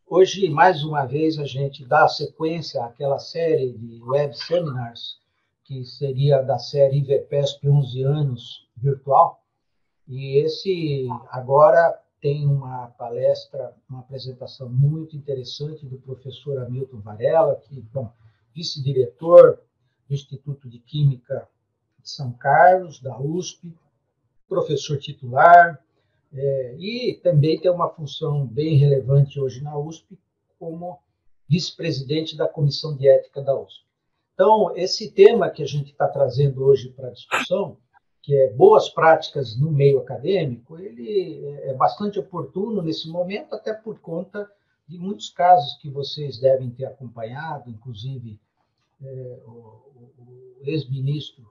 Hoje, mais uma vez, a gente dá sequência àquela série de web seminars, que seria da série IVPESP 11 anos virtual, e esse agora tem uma palestra, uma apresentação muito interessante do professor Hamilton Varela, que, bom, vice-diretor do Instituto de Química de São Carlos, da USP, professor titular, e também tem uma função bem relevante hoje na USP, como vice-presidente da Comissão de Ética da USP. Então, esse tema que a gente está trazendo hoje para a discussão, que é boas práticas no meio acadêmico, ele é bastante oportuno nesse momento, até por conta de muitos casos que vocês devem ter acompanhado, inclusive o ex-ministro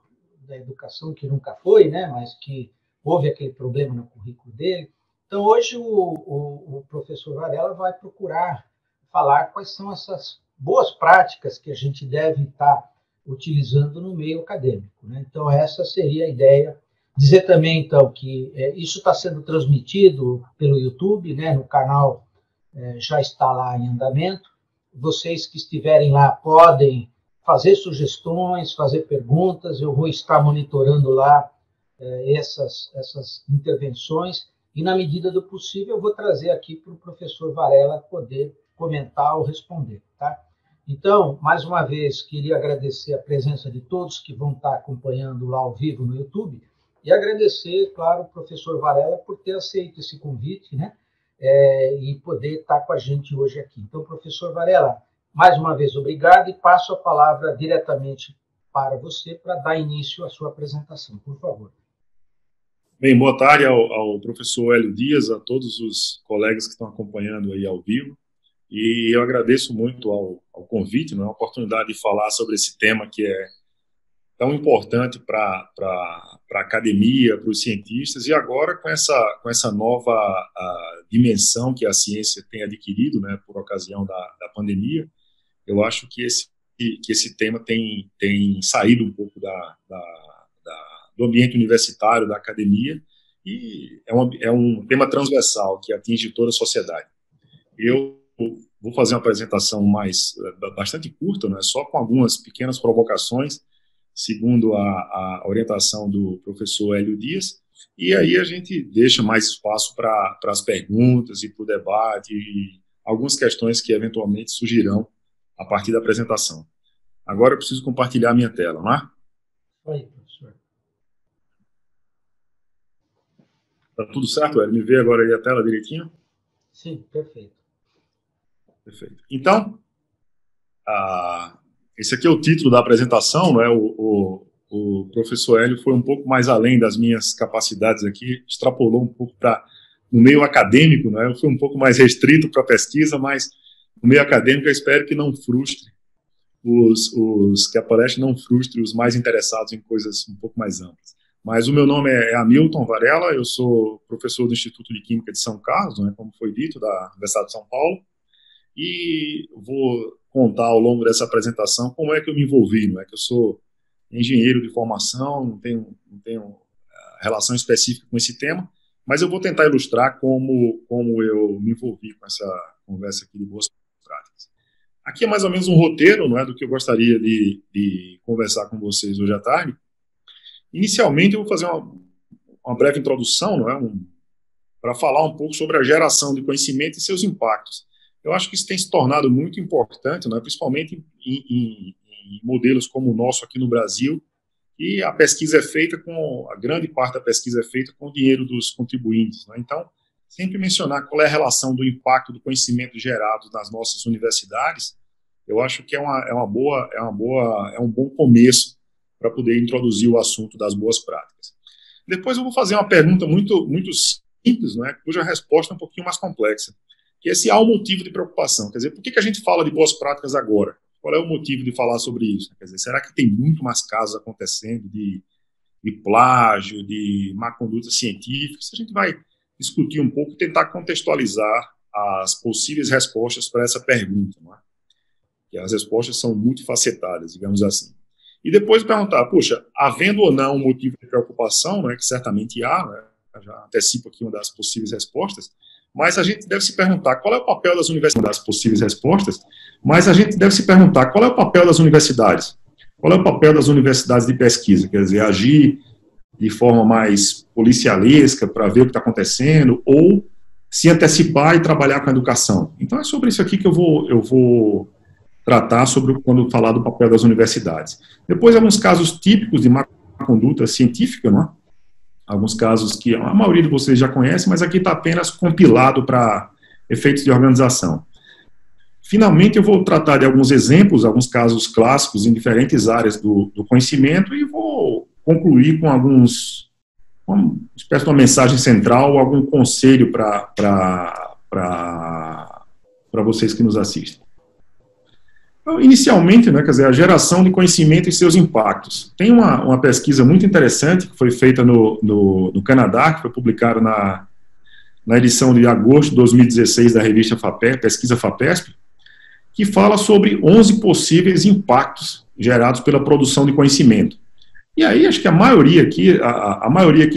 da Educação, que nunca foi, né, mas que houve aquele problema no currículo dele. Então, hoje, o professor Varela vai procurar falar quais são essas boas práticas que a gente deve estar utilizando no meio acadêmico, né? Então, essa seria a ideia. Dizer também, então, que isso está sendo transmitido pelo YouTube, né, no canal já está lá em andamento. Vocês que estiverem lá podem fazer sugestões, fazer perguntas, eu vou estar monitorando lá essas intervenções e, na medida do possível, eu vou trazer aqui para o professor Varela poder comentar ou responder, tá? Então, mais uma vez, queria agradecer a presença de todos que vão estar acompanhando lá ao vivo no YouTube e agradecer, claro, o professor Varela por ter aceito esse convite, né? E poder estar com a gente hoje aqui. Então, professor Varela, mais uma vez, obrigado e passo a palavra diretamente para você para dar início à sua apresentação, por favor. Bem, boa tarde ao professor Hélio Dias, a todos os colegas que estão acompanhando aí ao vivo. E eu agradeço muito ao convite, né, a oportunidade de falar sobre esse tema que é tão importante para a academia, para os cientistas, e agora com essa nova dimensão que a ciência tem adquirido, né, por ocasião da pandemia, eu acho que esse tema tem saído um pouco do ambiente universitário, da academia, e é um tema transversal que atinge toda a sociedade. Eu vou fazer uma apresentação bastante curta, né, só com algumas pequenas provocações, segundo a orientação do professor Hélio Dias, e aí a gente deixa mais espaço para as perguntas e para o debate e algumas questões que eventualmente surgirão a partir da apresentação. Agora eu preciso compartilhar a minha tela, não é? Oi, professor. Tá tudo certo, Hélio? Me vê agora aí a tela direitinho? Sim, perfeito. Perfeito. Então, esse aqui é o título da apresentação, né? O professor Hélio foi um pouco mais além das minhas capacidades aqui, extrapolou um pouco para no meio acadêmico, né? Eu fui um pouco mais restrito para a pesquisa, mas no meio acadêmico eu espero que não frustre que a palestra não frustre os mais interessados em coisas um pouco mais amplas. Mas o meu nome é Hamilton Varela, eu sou professor do Instituto de Química de São Carlos, né, como foi dito, da Universidade de São Paulo, e vou contar ao longo dessa apresentação como é que eu me envolvi, não é que eu sou engenheiro de formação, não tenho relação específica com esse tema, mas eu vou tentar ilustrar como eu me envolvi com essa conversa aqui de boas práticas. Aqui é mais ou menos um roteiro, não é, do que eu gostaria de conversar com vocês hoje à tarde. Inicialmente, eu vou fazer uma breve introdução, não é, para falar um pouco sobre a geração de conhecimento e seus impactos. Eu acho que isso tem se tornado muito importante, não é, principalmente em modelos como o nosso aqui no Brasil, e a pesquisa é feita a grande parte da pesquisa é feita com o dinheiro dos contribuintes, não é? Então, sempre mencionar qual é a relação do impacto do conhecimento gerado nas nossas universidades, eu acho que é um bom começo para poder introduzir o assunto das boas práticas. Depois eu vou fazer uma pergunta muito, muito simples, né, cuja resposta é um pouquinho mais complexa, que é se há um motivo de preocupação. Quer dizer, por que a gente fala de boas práticas agora? Qual é o motivo de falar sobre isso? Quer dizer, será que tem muito mais casos acontecendo de plágio, de má conduta científica? Isso a gente vai discutir um pouco e tentar contextualizar as possíveis respostas para essa pergunta, não é? Que as respostas são multifacetadas, digamos assim. E depois perguntar, puxa, havendo ou não um motivo de preocupação, né, que certamente há, né, já antecipo aqui uma das possíveis respostas, mas a gente deve se perguntar qual é o papel das universidades, possíveis respostas, mas a gente deve se perguntar qual é o papel das universidades, qual é o papel das universidades de pesquisa, quer dizer, agir de forma mais policialesca para ver o que está acontecendo, ou se antecipar e trabalhar com a educação. Então é sobre isso aqui que eu vou tratar quando falar do papel das universidades. Depois, alguns casos típicos de má conduta científica, não é? Alguns casos que a maioria de vocês já conhece, mas aqui está apenas compilado para efeitos de organização. Finalmente, eu vou tratar de alguns exemplos, alguns casos clássicos em diferentes áreas do conhecimento e vou concluir com uma espécie de uma mensagem central, algum conselho para vocês que nos assistem. Então, inicialmente, né, quer dizer, a geração de conhecimento e seus impactos. Tem uma pesquisa muito interessante que foi feita no Canadá, que foi publicada na edição de agosto de 2016 da revista Pesquisa FAPESP, que fala sobre 11 possíveis impactos gerados pela produção de conhecimento. E aí, acho que a maioria aqui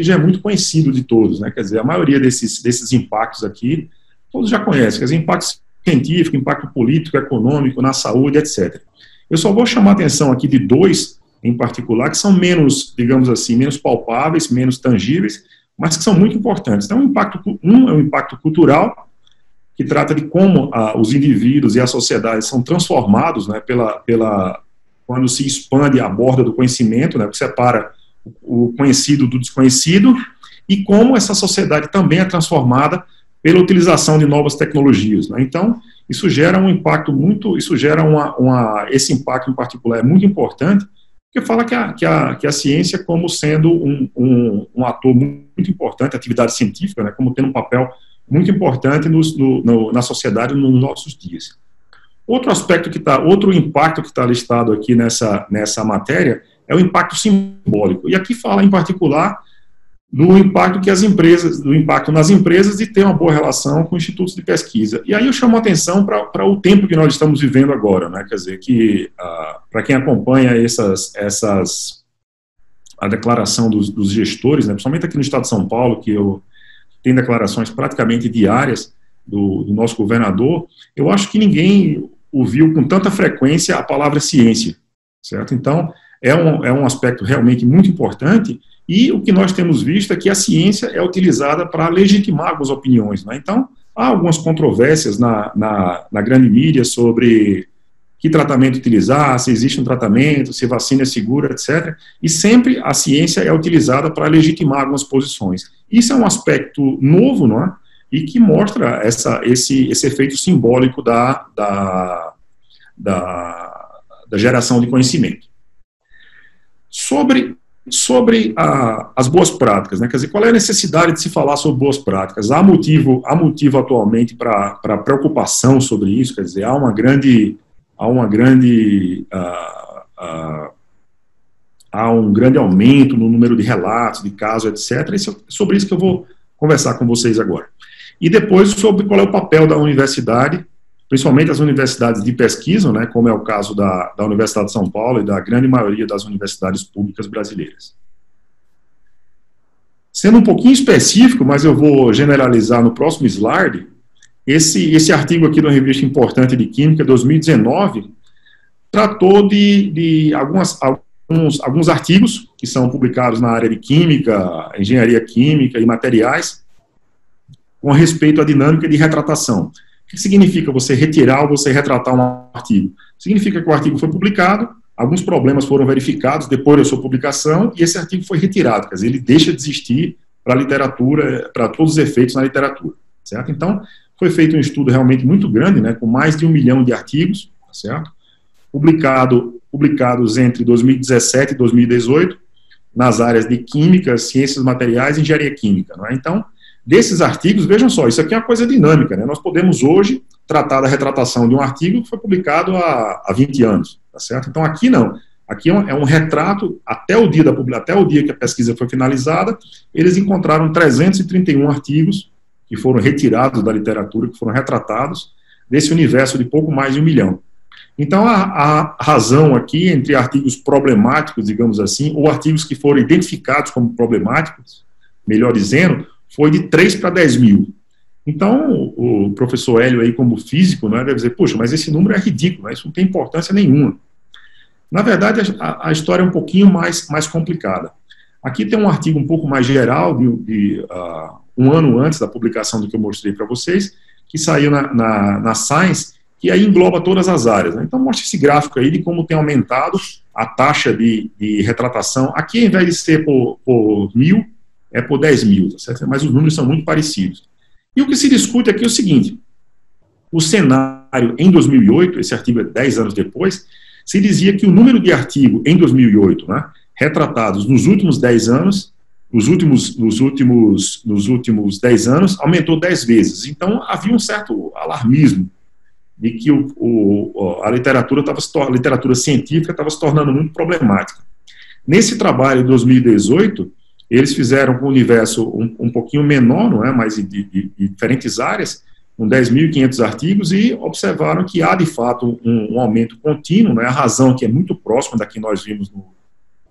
já é muito conhecido de todos, né? Quer dizer, a maioria desses impactos aqui, todos já conhecem, quer dizer, impactos científico, impacto político, econômico, na saúde, etc. Eu só vou chamar a atenção aqui de dois, em particular, que são menos, digamos assim, menos palpáveis, menos tangíveis, mas que são muito importantes. Então, um é o impacto cultural, que trata de como os indivíduos e a sociedade são transformados, né, quando se expande a borda do conhecimento, né, que separa o conhecido do desconhecido, e como essa sociedade também é transformada pela utilização de novas tecnologias, né? Então, isso gera um impacto esse impacto em particular é muito importante, porque fala que a ciência como sendo um ator muito importante, a atividade científica, né, como tendo um papel muito importante na sociedade nos nossos dias. Outro impacto que está listado aqui nessa matéria é o impacto simbólico, e aqui fala em particular do impacto nas empresas de ter uma boa relação com institutos de pesquisa. E aí eu chamo a atenção para o tempo que nós estamos vivendo agora, né? Quer dizer, que para quem acompanha a declaração dos gestores, né, principalmente aqui no estado de São Paulo, que tem declarações praticamente diárias do nosso governador, eu acho que ninguém ouviu com tanta frequência a palavra ciência, certo? Então, é um aspecto realmente muito importante. E o que nós temos visto é que a ciência é utilizada para legitimar algumas opiniões, né? Então, há algumas controvérsias na grande mídia sobre que tratamento utilizar, se existe um tratamento, se vacina é segura, etc. E sempre a ciência é utilizada para legitimar algumas posições. Isso é um aspecto novo, não é? E que mostra esse efeito simbólico da geração de conhecimento. Sobre as boas práticas, né? Quer dizer, qual é a necessidade de se falar sobre boas práticas? Há motivo atualmente para preocupação sobre isso, quer dizer, há um grande aumento no número de relatos, de casos, etc. Sobre isso que eu vou conversar com vocês agora. E depois sobre qual é o papel da universidade, principalmente as universidades de pesquisa, né, como é o caso da Universidade de São Paulo e da grande maioria das universidades públicas brasileiras. Sendo um pouquinho específico, mas eu vou generalizar no próximo slide, esse artigo aqui de uma revista importante de Química, 2019, tratou de alguns artigos que são publicados na área de Química, Engenharia Química e Materiais, com respeito à dinâmica de retratação. O que significa você retirar ou você retratar um artigo? Significa que o artigo foi publicado, alguns problemas foram verificados depois da sua publicação, e esse artigo foi retirado, quer dizer, ele deixa de existir para a literatura, para todos os efeitos na literatura, certo? Então, foi feito um estudo realmente muito grande, né, com mais de 1 milhão de artigos, certo? Publicados entre 2017 e 2018, nas áreas de Química, Ciências Materiais e Engenharia Química, não é? Então, desses artigos, vejam só, isso aqui é uma coisa dinâmica, né? Nós podemos hoje tratar da retratação de um artigo que foi publicado há 20 anos, tá certo? Então aqui não, aqui é um retrato até o dia que a pesquisa foi finalizada, eles encontraram 331 artigos que foram retirados da literatura, que foram retratados desse universo de pouco mais de 1 milhão. Então a razão aqui entre artigos problemáticos, digamos assim, ou artigos que foram identificados como problemáticos, melhor dizendo, foi de 3 para 10 mil. Então, o professor Hélio aí, como físico, né, deve dizer, poxa, mas esse número é ridículo, né, isso não tem importância nenhuma. Na verdade, a história é um pouquinho mais complicada. Aqui tem um artigo um pouco mais geral, um ano antes da publicação do que eu mostrei para vocês, que saiu na Science, que aí engloba todas as áreas, né? Então, mostra esse gráfico aí de como tem aumentado a taxa de retratação. Aqui, ao invés de ser por 1.000, é por 10.000, tá certo? Mas os números são muito parecidos. E o que se discute aqui é o seguinte: o cenário em 2008, esse artigo é 10 anos depois, se dizia que o número de artigos em 2008, né, retratados nos últimos 10 anos, nos últimos 10 anos, aumentou 10 vezes. Então, havia um certo alarmismo de que a literatura científica estava se tornando muito problemática. Nesse trabalho de 2018, eles fizeram com um universo um pouquinho menor, não é, mas de diferentes áreas, com 10.500 artigos, e observaram que há, de fato, um aumento contínuo, né, a razão que é muito próxima da que nós vimos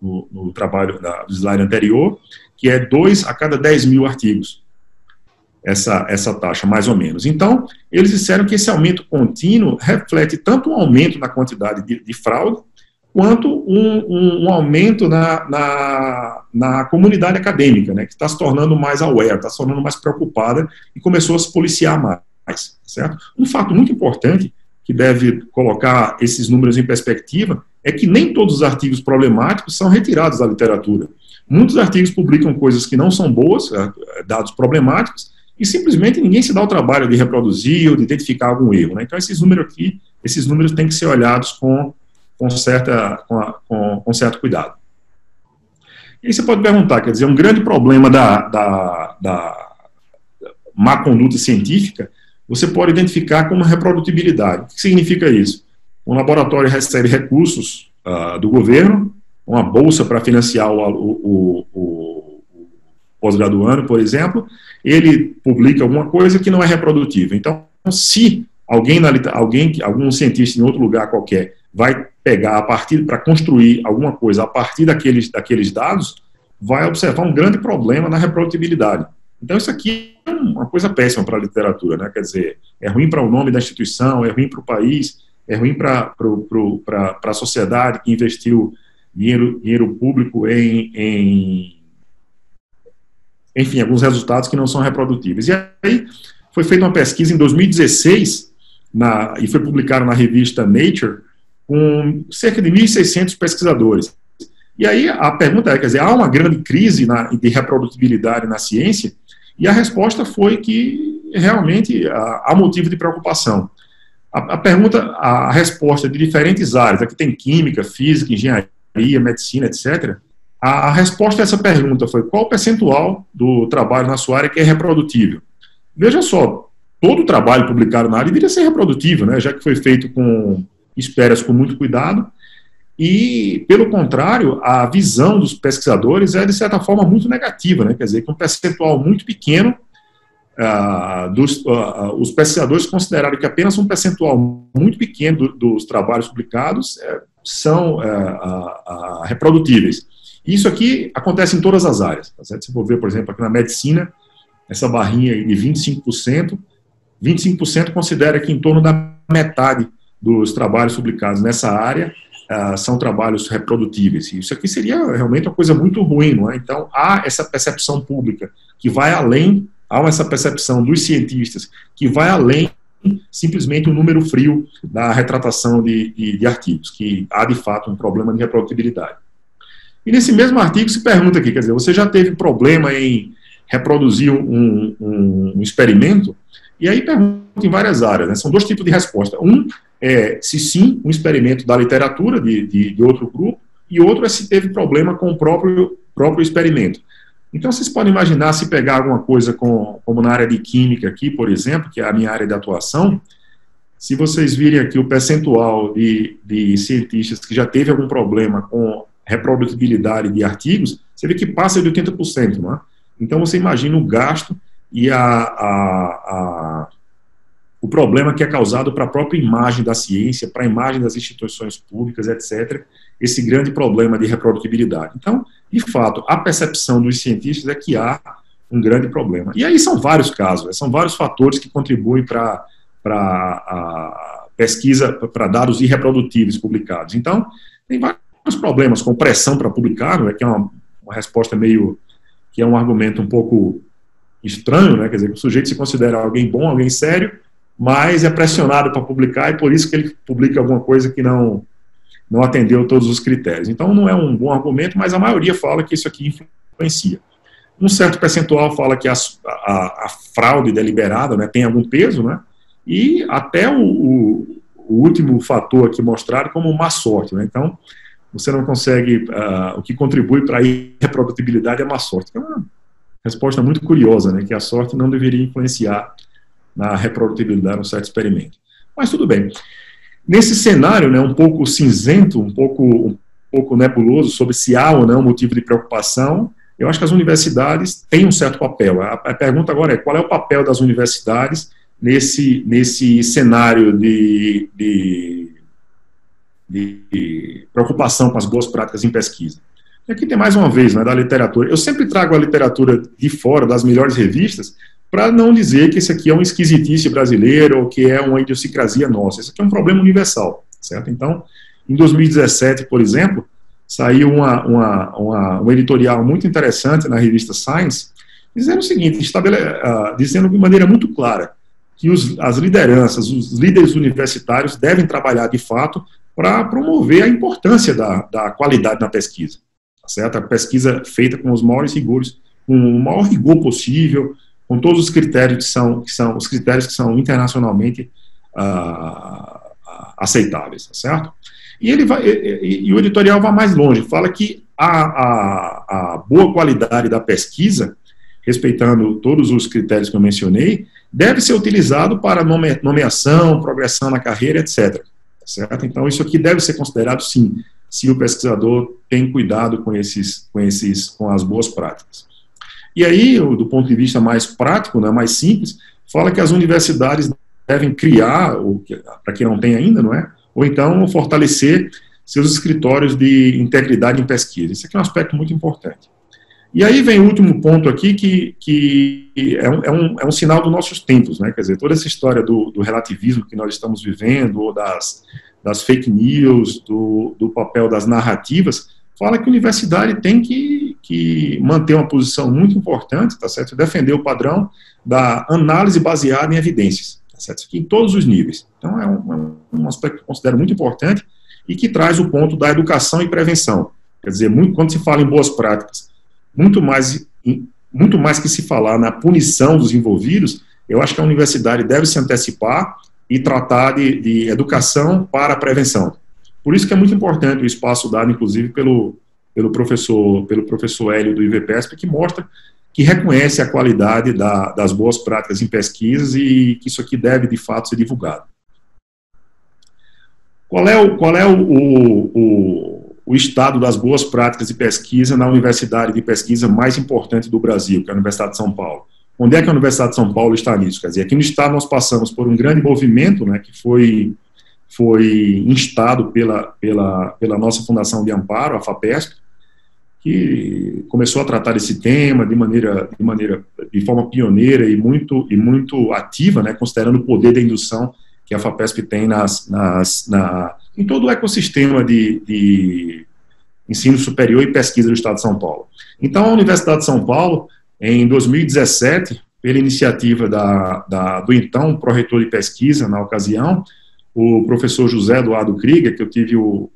no trabalho do slide anterior, que é 2 a cada 10.000 artigos, essa taxa, mais ou menos. Então, eles disseram que esse aumento contínuo reflete tanto um aumento na quantidade de fraude, quanto um aumento na comunidade acadêmica, né, que está se tornando mais aware, está se tornando mais preocupada e começou a se policiar mais, certo? Um fato muito importante que deve colocar esses números em perspectiva é que nem todos os artigos problemáticos são retirados da literatura. Muitos artigos publicam coisas que não são boas, dados problemáticos, e simplesmente ninguém se dá o trabalho de reproduzir ou de identificar algum erro, né? Então, esses números têm que ser olhados com certo cuidado. E aí você pode perguntar, quer dizer, um grande problema da má conduta científica, você pode identificar como reprodutibilidade. O que significa isso? Um laboratório recebe recursos do governo, uma bolsa para financiar o pós-graduando, por exemplo, ele publica alguma coisa que não é reprodutível. Então, se algum cientista em outro lugar qualquer vai pegar para construir alguma coisa a partir daqueles dados, vai observar um grande problema na reprodutibilidade. Então, isso aqui é uma coisa péssima para a literatura, né? Quer dizer, é ruim para o nome da instituição, é ruim para o país, é ruim para a sociedade que investiu dinheiro público enfim, alguns resultados que não são reprodutíveis. E aí foi feita uma pesquisa em 2016, e foi publicada na revista Nature, com cerca de 1.600 pesquisadores. E aí a pergunta é, quer dizer, há uma grande crise de reprodutibilidade na ciência? E a resposta foi que realmente há motivo de preocupação. A resposta de diferentes áreas, aqui tem química, física, engenharia, medicina, etc., a resposta a essa pergunta foi: qual o percentual do trabalho na sua área que é reprodutível? Veja só, todo o trabalho publicado na área deveria ser reprodutível, né, já que foi feito espera-se com muito cuidado, e, pelo contrário, a visão dos pesquisadores é, de certa forma, muito negativa, né, quer dizer, que um percentual muito pequeno, os pesquisadores consideraram que apenas um percentual muito pequeno dos trabalhos publicados são reprodutíveis. Isso aqui acontece em todas as áreas, tá certo? Se for ver, por exemplo, aqui na medicina, essa barrinha aí de 25% considera que em torno da metade dos trabalhos publicados nessa área são trabalhos reprodutíveis. Isso aqui seria realmente uma coisa muito ruim, não é? Então, há essa percepção pública que vai além, há essa percepção dos cientistas que vai além simplesmente o número frio da retratação de artigos, que há, de fato, um problema de reprodutibilidade. E nesse mesmo artigo se pergunta aqui, quer dizer, você já teve problema em reproduzir um experimento? E aí pergunta em várias áreas, né? São dois tipos de resposta. Um é se sim, um experimento da literatura de outro grupo, e outro é se teve problema com o próprio experimento. Então, vocês podem imaginar, se pegar alguma coisa como na área de química aqui, por exemplo, que é a minha área de atuação, se vocês virem aqui o percentual de cientistas que já teve algum problema com reprodutibilidade de artigos, você vê que passa de 80%, não é? Então, você imagina o gasto e o problema que é causado para a própria imagem da ciência, para a imagem das instituições públicas, etc., esse grande problema de reprodutibilidade. Então, de fato, a percepção dos cientistas é que há um grande problema. E aí são vários casos, são vários fatores que contribuem para a pesquisa, para dados irreprodutíveis publicados. Então, tem vários problemas, com pressão para publicar, não é, que é uma resposta meio, que é um argumento um pouco estranho, né, quer dizer, que o sujeito se considera alguém bom, alguém sério, mas é pressionado para publicar e por isso que ele publica alguma coisa que não atendeu todos os critérios. Então, não é um bom argumento, mas a maioria fala que isso aqui influencia. Um certo percentual fala que a fraude deliberada, né, tem algum peso, né, e até o último fator aqui mostrado como má sorte, né, então você não consegue, o que contribui para a irreprodutibilidade é má sorte. É uma resposta muito curiosa, né, que a sorte não deveria influenciar na reprodutibilidade de um certo experimento. Mas tudo bem. Nesse cenário, né, um pouco cinzento, um pouco nebuloso sobre se há ou não motivo de preocupação, eu acho que as universidades têm um certo papel. A pergunta agora é, qual é o papel das universidades nesse cenário de preocupação com as boas práticas em pesquisa? E aqui tem mais uma vez, né, da literatura. Eu sempre trago a literatura de fora, das melhores revistas, para não dizer que isso aqui é uma esquisitice brasileira ou que é uma idiosincrasia nossa. Isso aqui é um problema universal, certo? Então, em 2017, por exemplo, saiu um editorial muito interessante na revista Science, dizendo o seguinte, dizendo de maneira muito clara que as lideranças, os líderes universitários devem trabalhar, de fato, para promover a importância da qualidade na pesquisa, tá certo? A pesquisa feita com os maiores rigores, com o maior rigor possível, com todos os critérios que são internacionalmente aceitáveis, tá certo? E o editorial vai mais longe, fala que a boa qualidade da pesquisa, respeitando todos os critérios que eu mencionei, deve ser utilizado para nomeação, progressão na carreira, etc. Tá certo? Então, isso aqui deve ser considerado, sim, se o pesquisador tem cuidado com as boas práticas. E aí, do ponto de vista mais prático, né, mais simples, fala que as universidades devem criar, para quem não tem ainda, não é? Ou então fortalecer seus escritórios de integridade em pesquisa. Isso aqui é um aspecto muito importante. E aí vem o último ponto aqui, que é um sinal dos nossos tempos, né? Quer dizer, toda essa história do relativismo que nós estamos vivendo, ou das fake news, do papel das narrativas, fala que a universidade tem que manter uma posição muito importante, tá certo? Defender o padrão da análise baseada em evidências, tá certo? Isso aqui em todos os níveis. Então, é um aspecto que eu considero muito importante e que traz o ponto da educação e prevenção. Quer dizer, quando se fala em boas práticas, muito mais que se falar na punição dos envolvidos, eu acho que a universidade deve se antecipar e tratar de educação para a prevenção. Por isso que é muito importante o espaço dado, inclusive, pelo professor Hélio do IVPESP, que mostra, que reconhece a qualidade das boas práticas em pesquisas e que isso aqui deve, de fato, ser divulgado. Qual é o estado das boas práticas de pesquisa na universidade de pesquisa mais importante do Brasil, que é a Universidade de São Paulo? Onde é que a Universidade de São Paulo está nisso? Quer dizer, aqui no estado nós passamos por um grande movimento, né, que foi instado pela nossa Fundação de Amparo, a FAPESP, que começou a tratar esse tema de forma pioneira e muito ativa, né, considerando o poder da indução que a FAPESP tem em todo o ecossistema de ensino superior e pesquisa do Estado de São Paulo. Então, a Universidade de São Paulo, em 2017, pela iniciativa do então pró-reitor de pesquisa, na ocasião, o professor José Eduardo Krieger, que eu tive o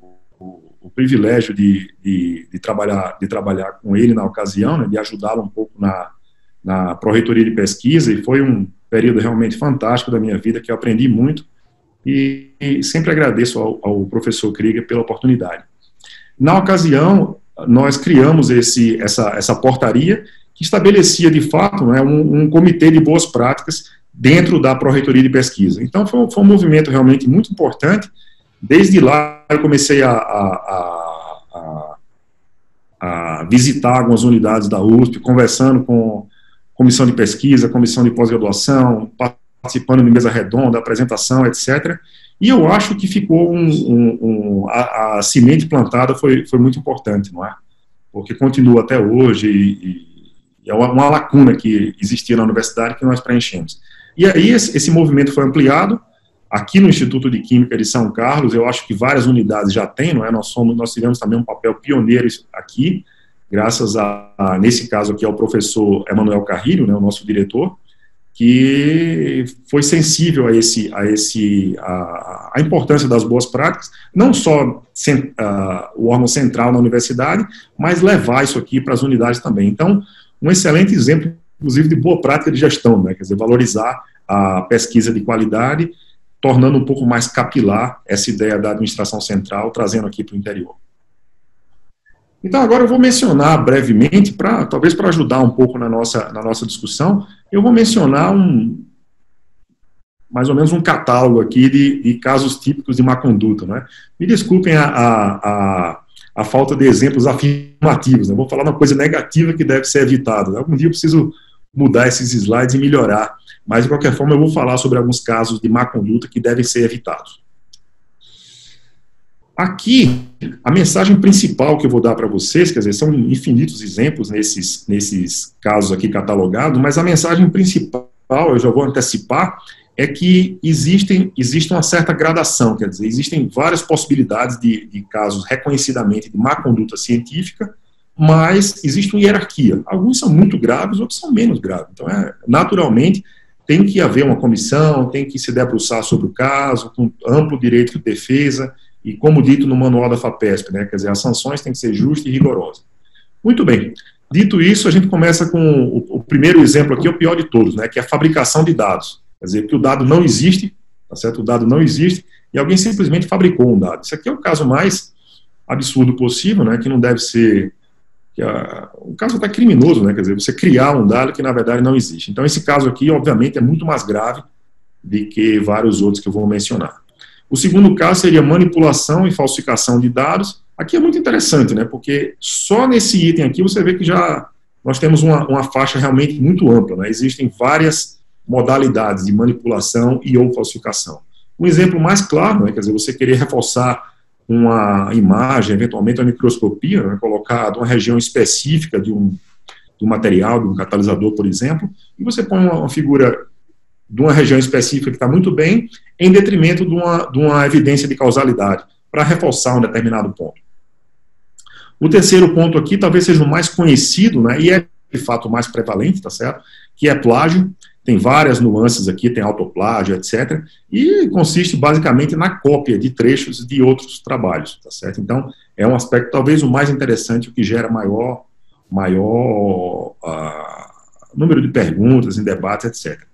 privilégio de trabalhar com ele na ocasião, né, de ajudá-lo um pouco na pró-reitoria de pesquisa, e foi um período realmente fantástico da minha vida, que eu aprendi muito, e sempre agradeço ao professor Krieger pela oportunidade. Na ocasião, nós criamos essa portaria, que estabelecia, de fato, né, um comitê de boas práticas dentro da pró-reitoria de pesquisa. Então, foi um movimento realmente muito importante. Desde lá, eu comecei a visitar algumas unidades da USP, conversando com comissão de pesquisa, comissão de pós-graduação, participando de mesa redonda, apresentação, etc. E eu acho que ficou a semente plantada foi muito importante, não é? Porque continua até hoje é uma lacuna que existia na universidade que nós preenchemos. E aí esse movimento foi ampliado. Aqui no Instituto de Química de São Carlos, eu acho que várias unidades já têm, não é? Nós tivemos também um papel pioneiro aqui, graças nesse caso aqui, ao professor Emanuel Carrilho, né, o nosso diretor, que foi sensível a importância das boas práticas, não só o órgão central na universidade, mas levar isso aqui para as unidades também. Então, um excelente exemplo, inclusive, de boa prática de gestão, né? Quer dizer, valorizar a pesquisa de qualidade, tornando um pouco mais capilar essa ideia da administração central, trazendo aqui para o interior. Então, agora eu vou mencionar brevemente, talvez para ajudar um pouco na nossa discussão, eu vou mencionar mais ou menos um catálogo aqui de casos típicos de má conduta, né? Me desculpem a falta de exemplos afirmativos, né? Vou falar uma coisa negativa que deve ser evitada, né? Algum dia eu preciso mudar esses slides e melhorar, mas de qualquer forma eu vou falar sobre alguns casos de má conduta que devem ser evitados. Aqui, a mensagem principal que eu vou dar para vocês, quer dizer, são infinitos exemplos nesses casos aqui catalogados, mas a mensagem principal, eu já vou antecipar, é que existe uma certa gradação, quer dizer, existem várias possibilidades de casos reconhecidamente de má conduta científica, mas existe uma hierarquia. Alguns são muito graves, outros são menos graves. Então, naturalmente, tem que haver uma comissão, tem que se debruçar sobre o caso, com amplo direito de defesa, e como dito no manual da FAPESP, né, quer dizer, as sanções têm que ser justas e rigorosas. Muito bem. Dito isso, a gente começa com o primeiro exemplo aqui, o pior de todos, né, que é a fabricação de dados. Quer dizer, que o dado não existe, tá certo? O dado não existe, e alguém simplesmente fabricou um dado. Isso aqui é o caso mais absurdo possível, né, que não deve ser... um caso até criminoso, né, quer dizer, você criar um dado que na verdade não existe. Então, esse caso aqui, obviamente, é muito mais grave do que vários outros que eu vou mencionar. O segundo caso seria manipulação e falsificação de dados. Aqui é muito interessante, né, porque só nesse item aqui você vê que já nós temos uma faixa realmente muito ampla, né, existem várias modalidades de manipulação e ou falsificação. Um exemplo mais claro, né, quer dizer, você querer reforçar uma imagem, eventualmente a microscopia, né, colocar uma região específica de um material, de um catalisador, por exemplo, e você põe uma figura de uma região específica que está muito bem, em detrimento de uma evidência de causalidade, para reforçar um determinado ponto. O terceiro ponto aqui talvez seja o mais conhecido, né, e é de fato o mais prevalente, tá certo? Que é plágio. Tem várias nuances aqui, tem autoplágio, etc. E consiste basicamente na cópia de trechos de outros trabalhos, tá certo? Então, é um aspecto talvez o mais interessante, o que gera maior número de perguntas, em debates, etc.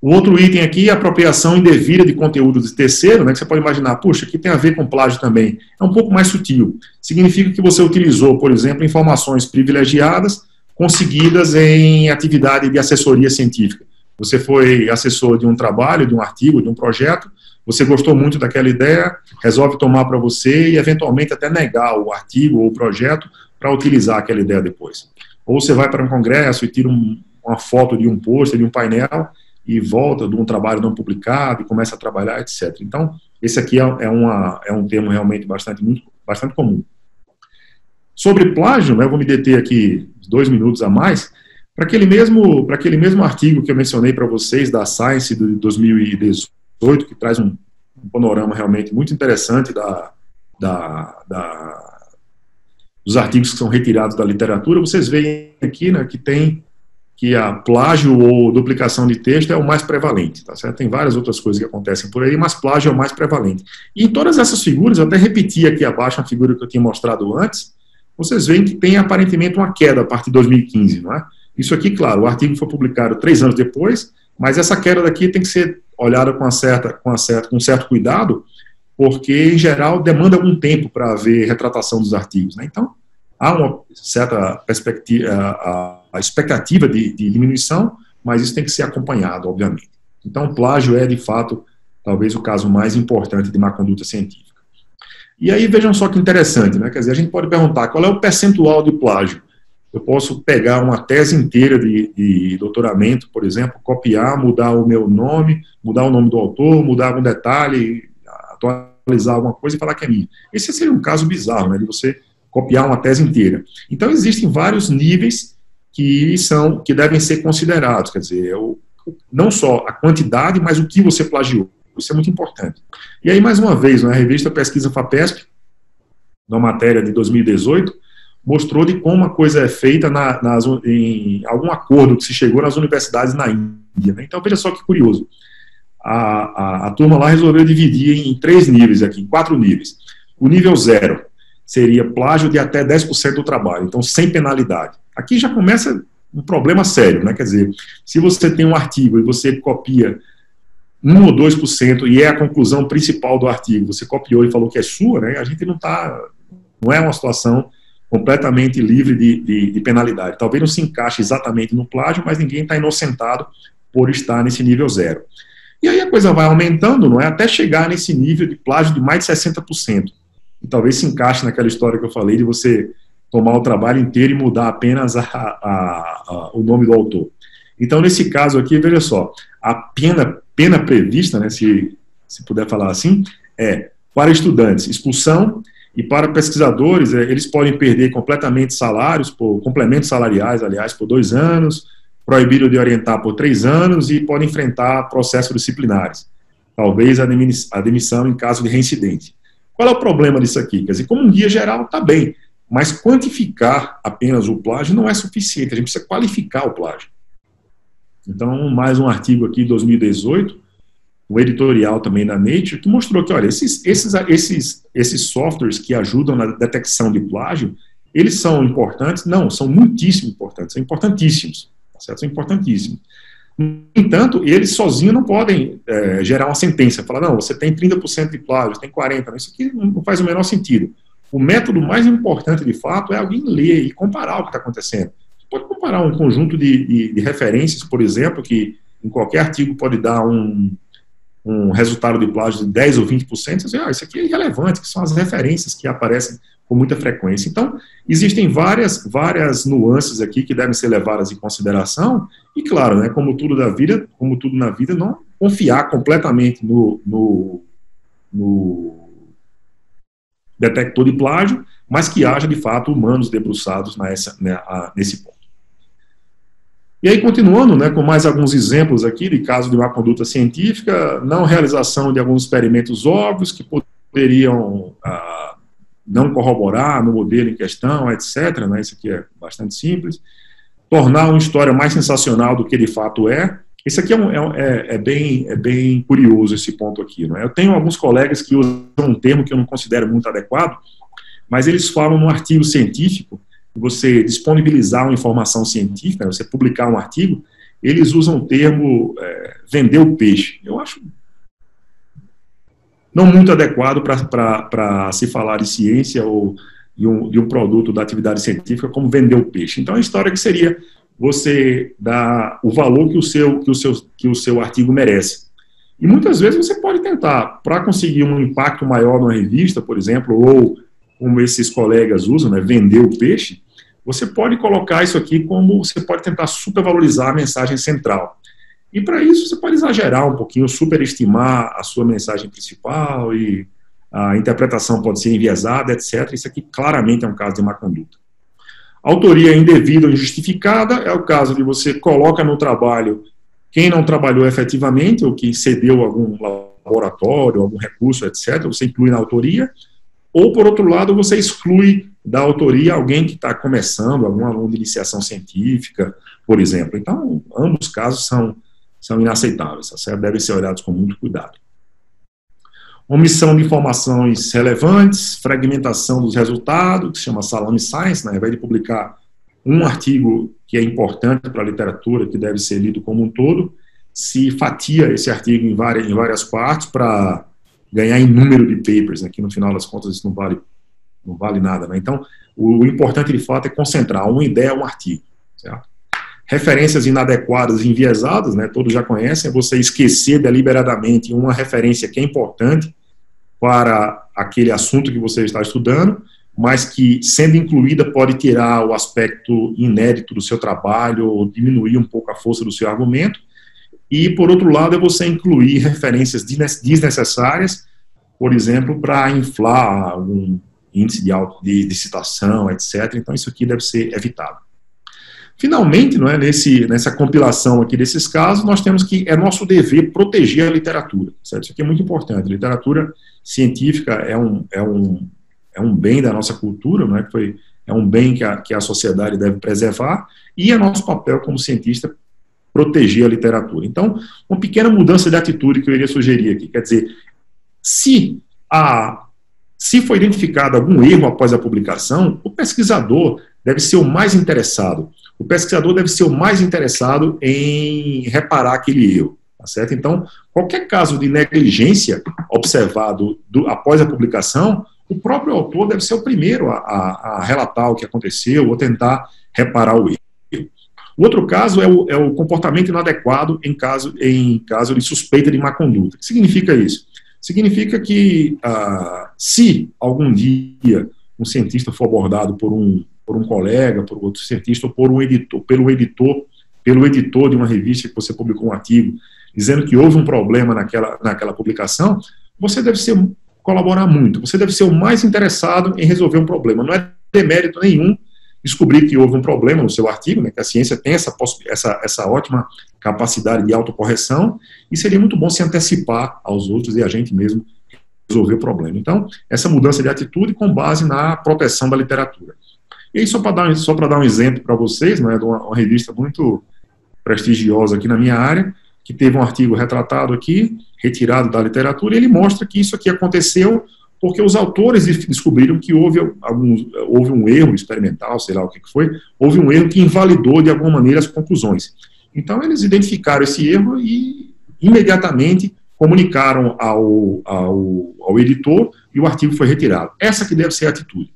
O outro item aqui é a apropriação indevida de conteúdo de terceiro, né, que você pode imaginar, puxa, aqui tem a ver com plágio também. É um pouco mais sutil. Significa que você utilizou, por exemplo, informações privilegiadas conseguidas em atividade de assessoria científica. Você foi assessor de um trabalho, de um artigo, de um projeto, você gostou muito daquela ideia, resolve tomar para você e, eventualmente, até negar o artigo ou o projeto para utilizar aquela ideia depois. Ou você vai para um congresso e tira uma foto de um pôster, de um painel, e volta de um trabalho não publicado e começa a trabalhar, etc. Então, esse aqui é um termo realmente bastante comum. Sobre plágio, né, eu vou me deter aqui 2 minutos a mais, para aquele mesmo artigo que eu mencionei para vocês, da Science de 2018, que traz um panorama realmente muito interessante dos artigos que são retirados da literatura, vocês veem aqui, né, que a plágio ou duplicação de texto é o mais prevalente, tá certo? Tem várias outras coisas que acontecem por aí, mas plágio é o mais prevalente. E em todas essas figuras, eu até repeti aqui abaixo a figura que eu tinha mostrado antes, vocês veem que tem aparentemente uma queda a partir de 2015, não é? Isso aqui, claro, o artigo foi publicado 3 anos depois, mas essa queda daqui tem que ser olhada com certo cuidado, porque, em geral, demanda algum tempo para haver retratação dos artigos, né? Então, há uma certa perspectiva, a expectativa de diminuição, mas isso tem que ser acompanhado, obviamente. Então, plágio é, de fato, talvez o caso mais importante de má conduta científica. E aí, vejam só que interessante, né? Quer dizer, a gente pode perguntar qual é o percentual de plágio. Eu posso pegar uma tese inteira de doutoramento, por exemplo, copiar, mudar o meu nome, mudar o nome do autor, mudar algum detalhe, atualizar alguma coisa e falar que é minha. Esse seria um caso bizarro, né? De você copiar uma tese inteira. Então, existem vários níveis que devem ser considerados, quer dizer, não só a quantidade, mas o que você plagiou. Isso é muito importante. E aí, mais uma vez, a revista Pesquisa FAPESP, na matéria de 2018, mostrou de como a coisa é feita em algum acordo que se chegou nas universidades na Índia. Né? Então, veja só que curioso. A turma lá resolveu dividir em 3 níveis aqui, em 4 níveis. O nível 0 seria plágio de até 10% do trabalho, então sem penalidade. Aqui já começa um problema sério, né? Quer dizer, se você tem um artigo e você copia 1 ou 2% e é a conclusão principal do artigo, você copiou e falou que é sua, né? A gente não é uma situação completamente livre de penalidade. Talvez não se encaixe exatamente no plágio, mas ninguém está inocentado por estar nesse nível 0. E aí a coisa vai aumentando, não é? Até chegar nesse nível de plágio de mais de 60%. E talvez se encaixe naquela história que eu falei de você tomar o trabalho inteiro e mudar apenas o nome do autor. Então, nesse caso aqui, veja só, a pena prevista, né, se puder falar assim, é para estudantes, expulsão, e para pesquisadores, eles podem perder completamente salários, complementos salariais, aliás, por 2 anos, proibido de orientar por 3 anos e podem enfrentar processos disciplinares. Talvez a demissão em caso de reincidente. Qual é o problema disso aqui? Quer dizer, como um guia geral está bem, mas quantificar apenas o plágio não é suficiente, a gente precisa qualificar o plágio. Então, mais um artigo aqui, 2018, um editorial também da Nature, que mostrou que, olha, esses softwares que ajudam na detecção de plágio, eles são importantes? Não, são muitíssimo importantes, são importantíssimos, certo? São importantíssimos. No entanto, eles sozinhos não podem gerar uma sentença, falar, não, você tem 30% de plágio, você tem 40%, isso aqui não faz o menor sentido. O método mais importante, de fato, é alguém ler e comparar o que está acontecendo. Você pode comparar um conjunto de referências, por exemplo, que em qualquer artigo pode dar um resultado de plágio de 10% ou 20%, e dizer, isso aqui é irrelevante, que são as referências que aparecem com muita frequência. Então, existem várias nuances aqui que devem ser levadas em consideração, e claro, né, como tudo na vida, não confiar completamente no detector de plágio, mas que haja, de fato, humanos debruçados nesse ponto. E aí, continuando, né, com mais alguns exemplos aqui de casos de má conduta científica, não realização de alguns experimentos óbvios que poderiam não corroborar no modelo em questão, etc. Né, isso aqui é bastante simples. Tornar uma história mais sensacional do que de fato é. Isso aqui é bem curioso, esse ponto aqui. Não é? Eu tenho alguns colegas que usam um termo que eu não considero muito adequado, mas eles falam num artigo científico, você disponibilizar uma informação científica, você publicar um artigo, eles usam o termo vender o peixe. Eu acho não muito adequado para se falar de ciência ou de um produto da atividade científica como vender o peixe. Então, a história que seria você dar o valor que o seu artigo merece. E muitas vezes você pode tentar, para conseguir um impacto maior numa revista, por exemplo, ou como esses colegas usam, né, vender o peixe, você pode colocar isso aqui como você pode tentar supervalorizar a mensagem central. E para isso você pode exagerar um pouquinho, superestimar a sua mensagem principal e a interpretação pode ser enviesada, etc. Isso aqui claramente é um caso de má conduta. Autoria indevida ou injustificada é o caso de você coloca no trabalho quem não trabalhou efetivamente ou que cedeu algum laboratório, algum recurso, etc. Você inclui na autoria. Ou, por outro lado, você exclui da autoria alguém que está começando, algum aluno de iniciação científica, por exemplo. Então, ambos os casos são inaceitáveis, certo? Devem ser olhados com muito cuidado. Omissão de informações relevantes, fragmentação dos resultados, que se chama salami science, né? Ao invés de publicar um artigo que é importante para a literatura, que deve ser lido como um todo, se fatia esse artigo em várias partes para ganhar em número de papers, né, que no final das contas isso não vale nada. Né? Então, o importante de fato é concentrar uma ideia, um artigo. Certo? Referências inadequadas e enviesadas, né, todos já conhecem, é você esquecer deliberadamente uma referência que é importante para aquele assunto que você está estudando, mas que, sendo incluída, pode tirar o aspecto inédito do seu trabalho ou diminuir um pouco a força do seu argumento. E, por outro lado, é você incluir referências desnecessárias, por exemplo, para inflar algum índice de citação, etc. Então, isso aqui deve ser evitado. Finalmente, não é, nessa compilação aqui desses casos, nós temos que é nosso dever proteger a literatura, certo? Isso aqui é muito importante. A literatura científica é um bem da nossa cultura, não é? É um bem que a sociedade deve preservar, e é nosso papel como cientista proteger a literatura. Então, uma pequena mudança de atitude que eu iria sugerir aqui, quer dizer, se foi identificado algum erro após a publicação, o pesquisador deve ser o mais interessado. O pesquisador deve ser o mais interessado em reparar aquele erro, tá certo? Então, qualquer caso de negligência observado após a publicação, o próprio autor deve ser o primeiro a relatar o que aconteceu ou tentar reparar o erro. O outro caso é o comportamento inadequado em caso de suspeita de má conduta. O que significa isso? Significa que, se algum dia um cientista for abordado por um colega, por outro cientista, ou pelo editor de uma revista que você publicou um artigo, dizendo que houve um problema naquela publicação, você deve colaborar muito, você deve ser o mais interessado em resolver um problema. Não é demérito nenhum descobrir que houve um problema no seu artigo, né, que a ciência tem essa ótima capacidade de autocorreção, e seria muito bom se antecipar aos outros e a gente mesmo resolver o problema. Então, essa mudança de atitude com base na proteção da literatura. E aí, só para dar um exemplo para vocês, né, de uma revista muito prestigiosa aqui na minha área, que teve um artigo retratado aqui, retirado da literatura, e ele mostra que isso aqui aconteceu porque os autores descobriram que houve um erro experimental, sei lá o que foi, houve um erro que invalidou de alguma maneira as conclusões. Então, eles identificaram esse erro e imediatamente comunicaram ao editor e o artigo foi retirado. Essa que deve ser a atitude.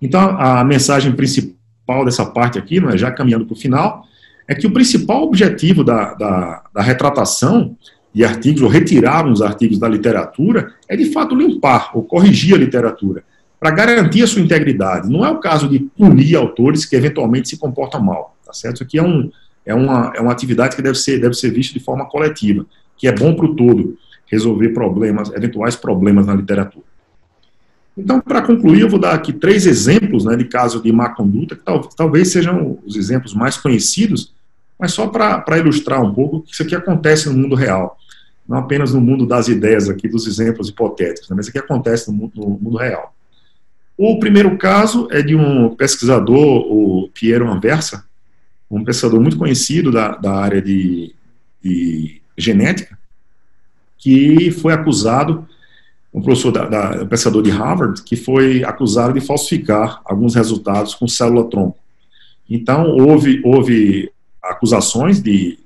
Então, a mensagem principal dessa parte aqui, né, já caminhando para o final, é que o principal objetivo da retratação de artigos, ou retirar uns artigos da literatura, é de fato limpar ou corrigir a literatura, para garantir a sua integridade. Não é o caso de punir autores que eventualmente se comportam mal, tá certo? Isso aqui é uma atividade que deve ser vista de forma coletiva, que é bom para o todo, resolver eventuais problemas na literatura. Então, para concluir, eu vou dar aqui 3 exemplos, né, de caso de má conduta, que talvez sejam os exemplos mais conhecidos, mas só para ilustrar um pouco que isso aqui acontece no mundo real, não apenas no mundo das ideias aqui, dos exemplos hipotéticos, né, mas isso aqui acontece no mundo real. O primeiro caso é de um pesquisador, o Piero Anversa, um pesquisador muito conhecido da área de genética, que foi acusado, um pesquisador de Harvard, que foi acusado de falsificar alguns resultados com célula-tronco. Então, houve acusações de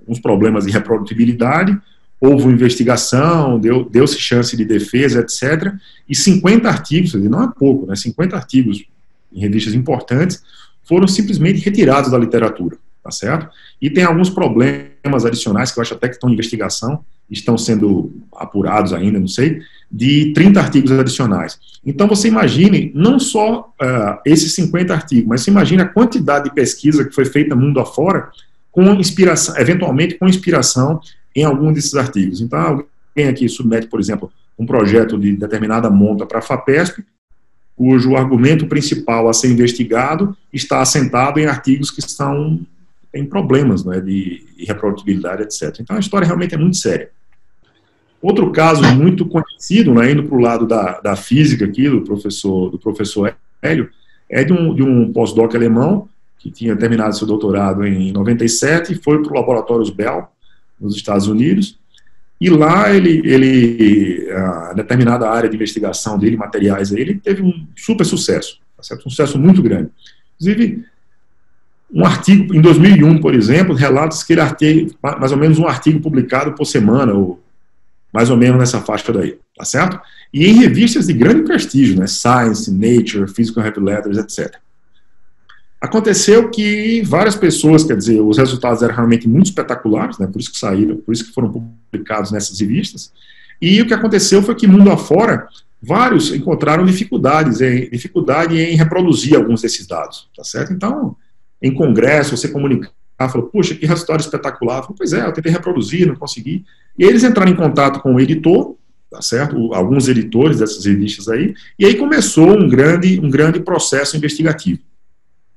uns problemas de reprodutibilidade, houve uma investigação, deu-se chance de defesa, etc. E 50 artigos, não é pouco, né, 50 artigos em revistas importantes, foram simplesmente retirados da literatura, tá certo? E tem alguns problemas adicionais, que eu acho até que estão em investigação, estão sendo apurados ainda, não sei, de 30 artigos adicionais. Então, você imagine, não só esses 50 artigos, mas você imagine a quantidade de pesquisa que foi feita mundo afora, eventualmente com inspiração em algum desses artigos. Então, alguém aqui submete, por exemplo, um projeto de determinada monta para a FAPESP, cujo argumento principal a ser investigado está assentado em artigos que têm problemas, né, de reprodutibilidade, etc. Então, a história realmente é muito séria. Outro caso muito conhecido, né, indo para o lado da física aqui, do professor Hélio, é de um pós-doc alemão, que tinha terminado seu doutorado em 97, e foi para o Laboratórios Bell, nos Estados Unidos, e lá a determinada área de investigação dele, materiais, ele teve um super sucesso, tá certo? Um sucesso muito grande. Inclusive, um artigo, em 2001, por exemplo, relata que ele teve mais ou menos um artigo publicado por semana, ou mais ou menos nessa faixa daí, tá certo? E em revistas de grande prestígio, né? Science, Nature, Physical Review Letters, etc. Aconteceu que várias pessoas, quer dizer, os resultados eram realmente muito espetaculares, né? Por isso que saíram, por isso que foram publicados nessas revistas, e o que aconteceu foi que, mundo afora, vários encontraram dificuldade em reproduzir alguns desses dados, tá certo? Então, em congresso, você comunicar, falou, puxa, que resultado espetacular. Falei, pois é, eu tentei reproduzir, não consegui. E eles entraram em contato com o editor, tá certo? Alguns editores dessas revistas aí, e aí começou um grande processo investigativo,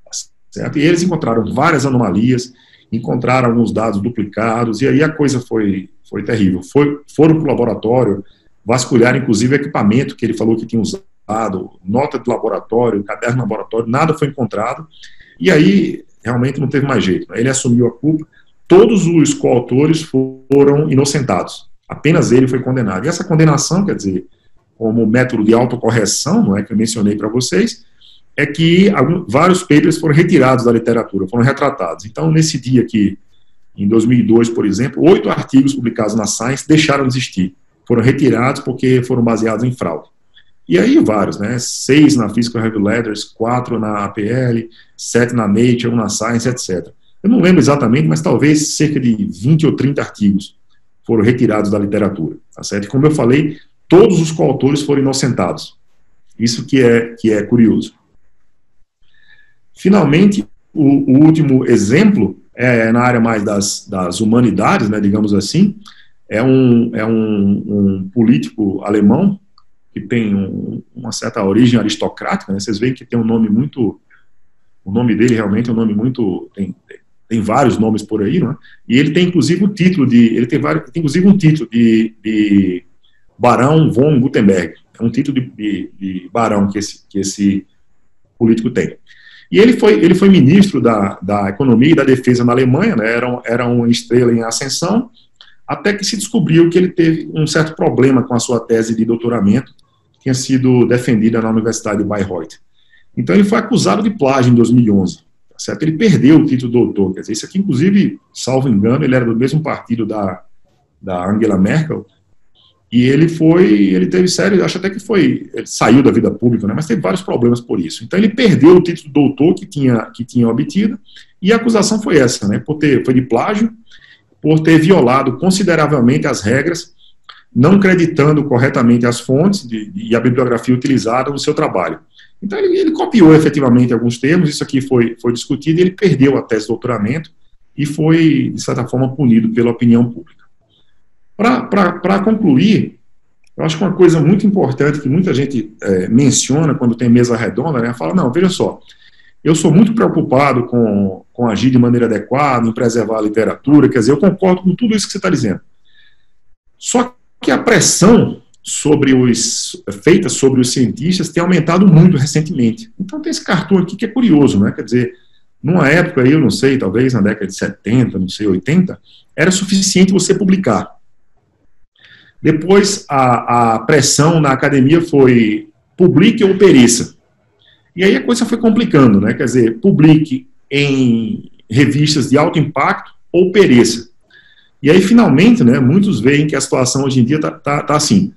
tá certo? E eles encontraram várias anomalias, encontraram alguns dados duplicados, e aí a coisa foi terrível. Foram para o laboratório, vasculhar, inclusive, equipamento que ele falou que tinha usado, nota de laboratório, caderno de laboratório, nada foi encontrado, e aí realmente não teve mais jeito, né? Ele assumiu a culpa, todos os coautores foram inocentados, apenas ele foi condenado. E essa condenação, quer dizer, como método de autocorreção, não é, que eu mencionei para vocês, é que vários papers foram retirados da literatura, foram retratados. Então, nesse dia aqui, em 2002, por exemplo, 8 artigos publicados na Science deixaram de existir, foram retirados porque foram baseados em fraude. E aí vários, né, 6 na Physical Review Letters, 4 na APL, 7 na Nature, 1 na Science, etc. Eu não lembro exatamente, mas talvez cerca de 20 ou 30 artigos foram retirados da literatura, tá certo? E como eu falei, todos os coautores foram inocentados. Isso que é curioso. Finalmente, o último exemplo é na área mais das humanidades, né, digamos assim, é um político alemão que tem uma certa origem aristocrática, né? Vocês veem que tem um nome muito... O nome dele realmente é um nome muito... Tem vários nomes por aí, não é? E ele tem inclusive o título de... Ele tem inclusive um título de Barão von Gutenberg. É um título de barão que esse político tem. E ele foi ministro da Economia e da Defesa na Alemanha, né? Era uma estrela em ascensão, até que se descobriu que ele teve um certo problema com a sua tese de doutoramento, que tinha sido defendida na Universidade de Bayreuth. Então ele foi acusado de plágio em 2011, tá certo? Ele perdeu o título de doutor, quer dizer, isso aqui, inclusive, salvo engano, ele era do mesmo partido da Angela Merkel, e ele teve sério, acho até que ele saiu da vida pública, né, mas teve vários problemas por isso. Então ele perdeu o título de doutor que tinha obtido, e a acusação foi essa, né, foi de plágio, por ter violado consideravelmente as regras, não creditando corretamente as fontes e a bibliografia utilizada no seu trabalho. Então ele copiou efetivamente alguns termos, isso aqui foi discutido, e ele perdeu a tese de doutoramento e foi, de certa forma, punido pela opinião pública. Para concluir, eu acho que uma coisa muito importante que muita gente menciona quando tem mesa redonda, né, fala, não, veja só, eu sou muito preocupado com agir de maneira adequada, em preservar a literatura, quer dizer, eu concordo com tudo isso que você está dizendo. Só que a pressão feita sobre os cientistas tem aumentado muito recentemente. Então tem esse cartoon aqui que é curioso, né? Quer dizer, numa época aí, eu não sei, talvez na década de 70, não sei, 80, era suficiente você publicar. Depois a pressão na academia foi publique ou pereça. E aí a coisa foi complicando, né? Quer dizer, publique em revistas de alto impacto ou pereça. E aí, finalmente, né, muitos veem que a situação hoje em dia tá assim.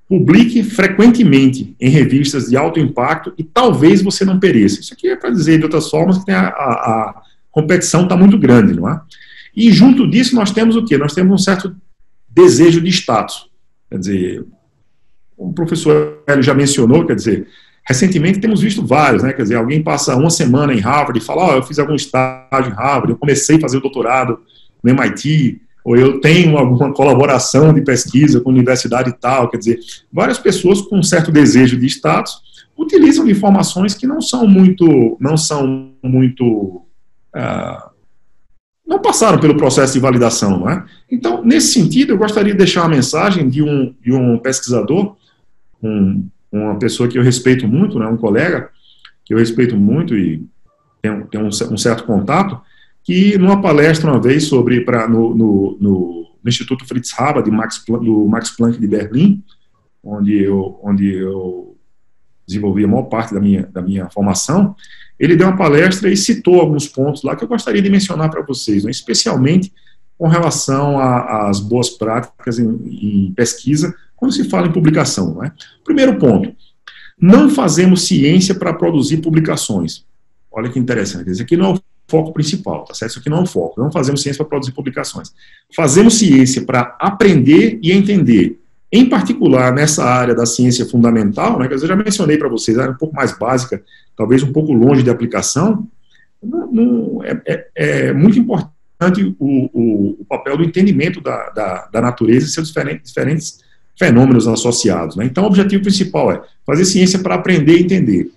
Publique frequentemente em revistas de alto impacto e talvez você não pereça. Isso aqui é para dizer, de outras formas, que a competição está muito grande, não é? E junto disso nós temos o quê? Nós temos um certo desejo de status. Quer dizer, o professor Hélio já mencionou, quer dizer, recentemente temos visto vários, né? Quer dizer, alguém passa uma semana em Harvard e fala, eu fiz algum estágio em Harvard, eu comecei a fazer o doutorado no MIT, ou eu tenho alguma colaboração de pesquisa com a universidade e tal, quer dizer, várias pessoas com um certo desejo de status utilizam informações que não passaram pelo processo de validação, não é? Então, nesse sentido, eu gostaria de deixar uma mensagem de um pesquisador, uma pessoa que eu respeito muito, né, um colega que eu respeito muito e tem um certo contato, que numa palestra uma vez no Instituto Fritz Haber, do Max Planck de Berlim, onde eu desenvolvi a maior parte da minha formação, ele deu uma palestra e citou alguns pontos lá que eu gostaria de mencionar para vocês, né, especialmente com relação às boas práticas em pesquisa, quando se fala em publicação. Não é? Primeiro ponto, não fazemos ciência para produzir publicações. Olha que interessante, isso aqui não é o foco principal, tá certo? Isso aqui não é o foco, não fazemos ciência para produzir publicações. Fazemos ciência para aprender e entender. Em particular, nessa área da ciência fundamental, né, que eu já mencionei para vocês, área um pouco mais básica, talvez um pouco longe de aplicação, é muito importante o papel do entendimento da natureza e seus diferentes fenômenos associados. Né? Então, o objetivo principal é fazer ciência para aprender e entender.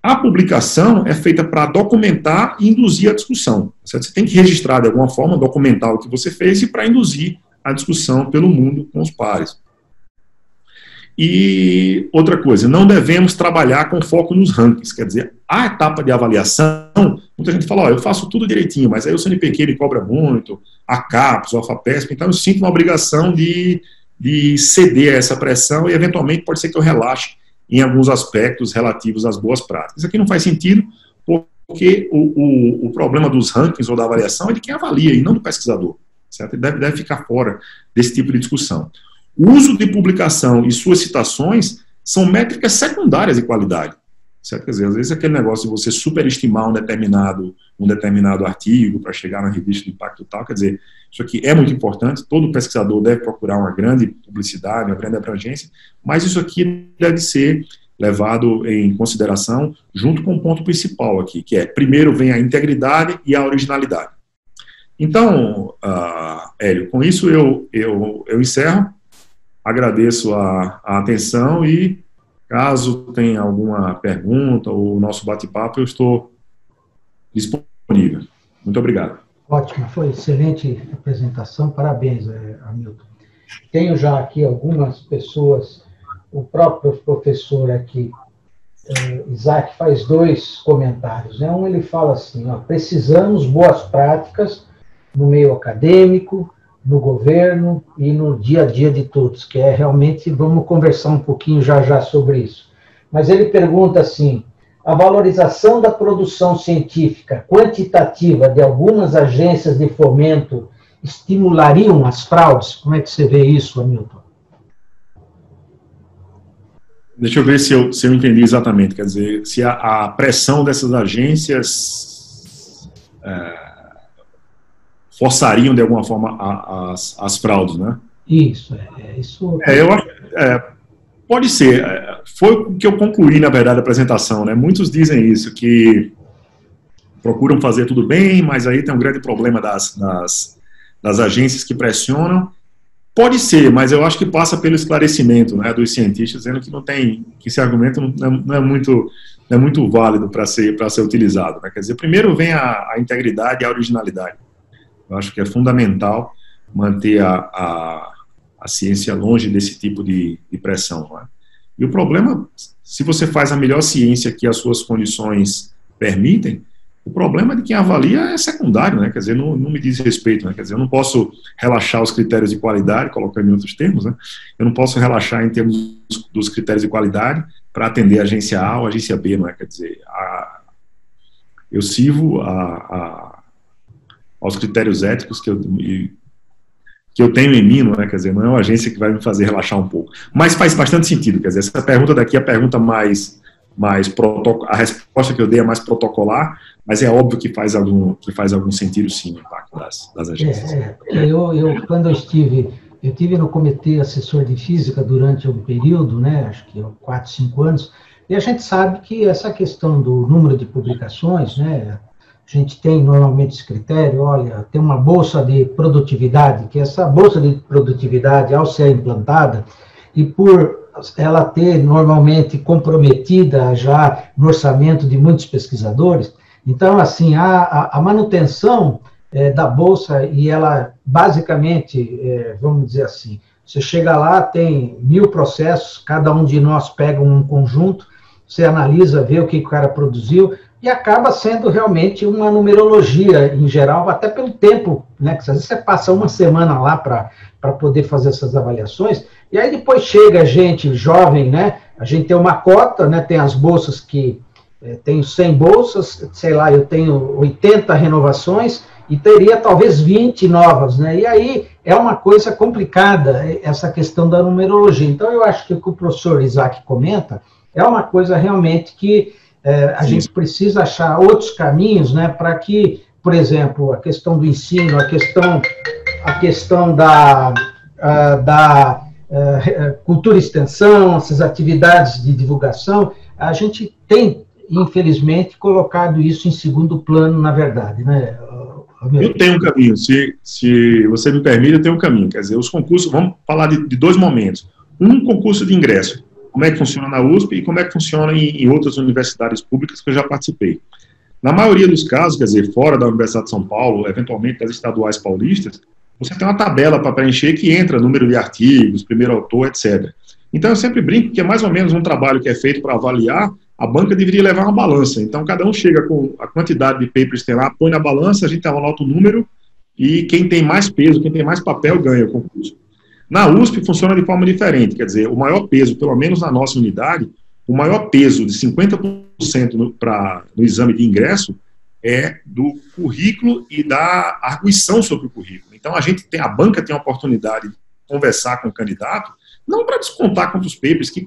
A publicação é feita para documentar e induzir a discussão. Certo? Você tem que registrar de alguma forma, documentar o que você fez e para induzir a discussão pelo mundo com os pares. E outra coisa, não devemos trabalhar com foco nos rankings, quer dizer, a etapa de avaliação, muita gente fala, eu faço tudo direitinho, mas aí o CNPq ele cobra muito, a CAPES, o AFAPESP, então eu sinto uma obrigação de ceder a essa pressão e eventualmente pode ser que eu relaxe em alguns aspectos relativos às boas práticas. Isso aqui não faz sentido, porque o problema dos rankings ou da avaliação é de quem avalia e não do pesquisador, certo? Ele deve ficar fora desse tipo de discussão. O uso de publicação e suas citações são métricas secundárias de qualidade. Certo? Quer dizer, às vezes aquele negócio de você superestimar um determinado artigo para chegar na revista de impacto tal, quer dizer, isso aqui é muito importante, todo pesquisador deve procurar uma grande publicidade, uma grande abrangência, mas isso aqui deve ser levado em consideração junto com o ponto principal aqui, que é, primeiro vem a integridade e a originalidade. Então, Hélio, com isso eu encerro. Agradeço a atenção e, caso tenha alguma pergunta ou o nosso bate-papo, eu estou disponível. Muito obrigado. Ótimo, foi excelente apresentação, parabéns, Hamilton. Tenho já aqui algumas pessoas, o próprio professor aqui, Isaac, faz 2 comentários. Né? Um, ele fala assim, precisamos boas práticas no meio acadêmico, no governo e no dia a dia de todos, que é realmente, vamos conversar um pouquinho já sobre isso. Mas ele pergunta assim, a valorização da produção científica quantitativa de algumas agências de fomento estimulariam as fraudes? Como é que você vê isso, Hamilton? Deixa eu ver se eu entendi exatamente, quer dizer, se a pressão dessas agências forçariam de alguma forma as fraudes, né? Isso. Eu acho, pode ser. Foi o que eu concluí, na verdade, da apresentação, né? Muitos dizem isso, que procuram fazer tudo bem, mas aí tem um grande problema das agências que pressionam. Pode ser, mas eu acho que passa pelo esclarecimento, né, dos cientistas, dizendo que não tem, que esse argumento não é muito válido para ser utilizado, né? Quer dizer, primeiro vem a integridade e a originalidade. Eu acho que é fundamental manter a ciência longe desse tipo de pressão. Né? E o problema, se você faz a melhor ciência que as suas condições permitem, o problema de quem avalia é secundário, né? Quer dizer, não me diz respeito, né? Quer dizer, eu não posso relaxar os critérios de qualidade, colocando em outros termos, né? Eu não posso relaxar em termos dos critérios de qualidade para atender a agência A ou a agência B, não é? Quer dizer, eu sirvo aos critérios éticos que eu tenho em mim, não é? Quer dizer, não é uma agência que vai me fazer relaxar um pouco. Mas faz bastante sentido, quer dizer, essa pergunta daqui é a pergunta a resposta que eu dei é mais protocolar, mas é óbvio que faz algum sentido, sim, o impacto das agências. Quando eu estive no comitê assessor de física durante um período, né, acho que 4, 5 anos, e a gente sabe que essa questão do número de publicações, né, a gente tem normalmente esse critério, olha, tem uma bolsa de produtividade, que essa bolsa de produtividade, ao ser implantada, e por ela ter normalmente comprometida já no orçamento de muitos pesquisadores, então, assim, a manutenção da bolsa, e ela, basicamente, vamos dizer assim, você chega lá, tem 1000 processos, cada um de nós pega um conjunto, você analisa, vê o que o cara produziu, e acaba sendo realmente uma numerologia, em geral, até pelo tempo, né? Que às vezes você passa uma semana lá para poder fazer essas avaliações, e aí depois chega gente jovem, né? A gente tem uma cota, né? Tem as bolsas que... tenho 100 bolsas, sei lá, eu tenho 80 renovações, e teria talvez 20 novas, né? E aí é uma coisa complicada, essa questão da numerologia. Então, eu acho que o que o professor Isaac comenta é uma coisa realmente que a gente precisa achar outros caminhos, né, para que, por exemplo, a questão do ensino, a questão da cultura e extensão, essas atividades de divulgação, a gente tem, infelizmente, colocado isso em segundo plano, na verdade, né? Eu tenho um caminho, se você me permite, eu tenho um caminho, quer dizer, os concursos, vamos falar de 2 momentos. Um concurso de ingresso, como é que funciona na USP e como é que funciona em outras universidades públicas que eu já participei. Na maioria dos casos, quer dizer, fora da Universidade de São Paulo, eventualmente das estaduais paulistas, você tem uma tabela para preencher que entra número de artigos, primeiro autor, etc. Então, eu sempre brinco que é mais ou menos um trabalho que é feito para avaliar, a banca deveria levar uma balança. Então, cada um chega com a quantidade de papers que tem lá, põe na balança, a gente anota o número, e quem tem mais peso, quem tem mais papel, ganha o concurso. Na USP, funciona de forma diferente, quer dizer, o maior peso, pelo menos na nossa unidade, o maior peso de 50% no exame de ingresso é do currículo e da arguição sobre o currículo. Então, a banca tem a oportunidade de conversar com o candidato, não para descontar contra os papers, que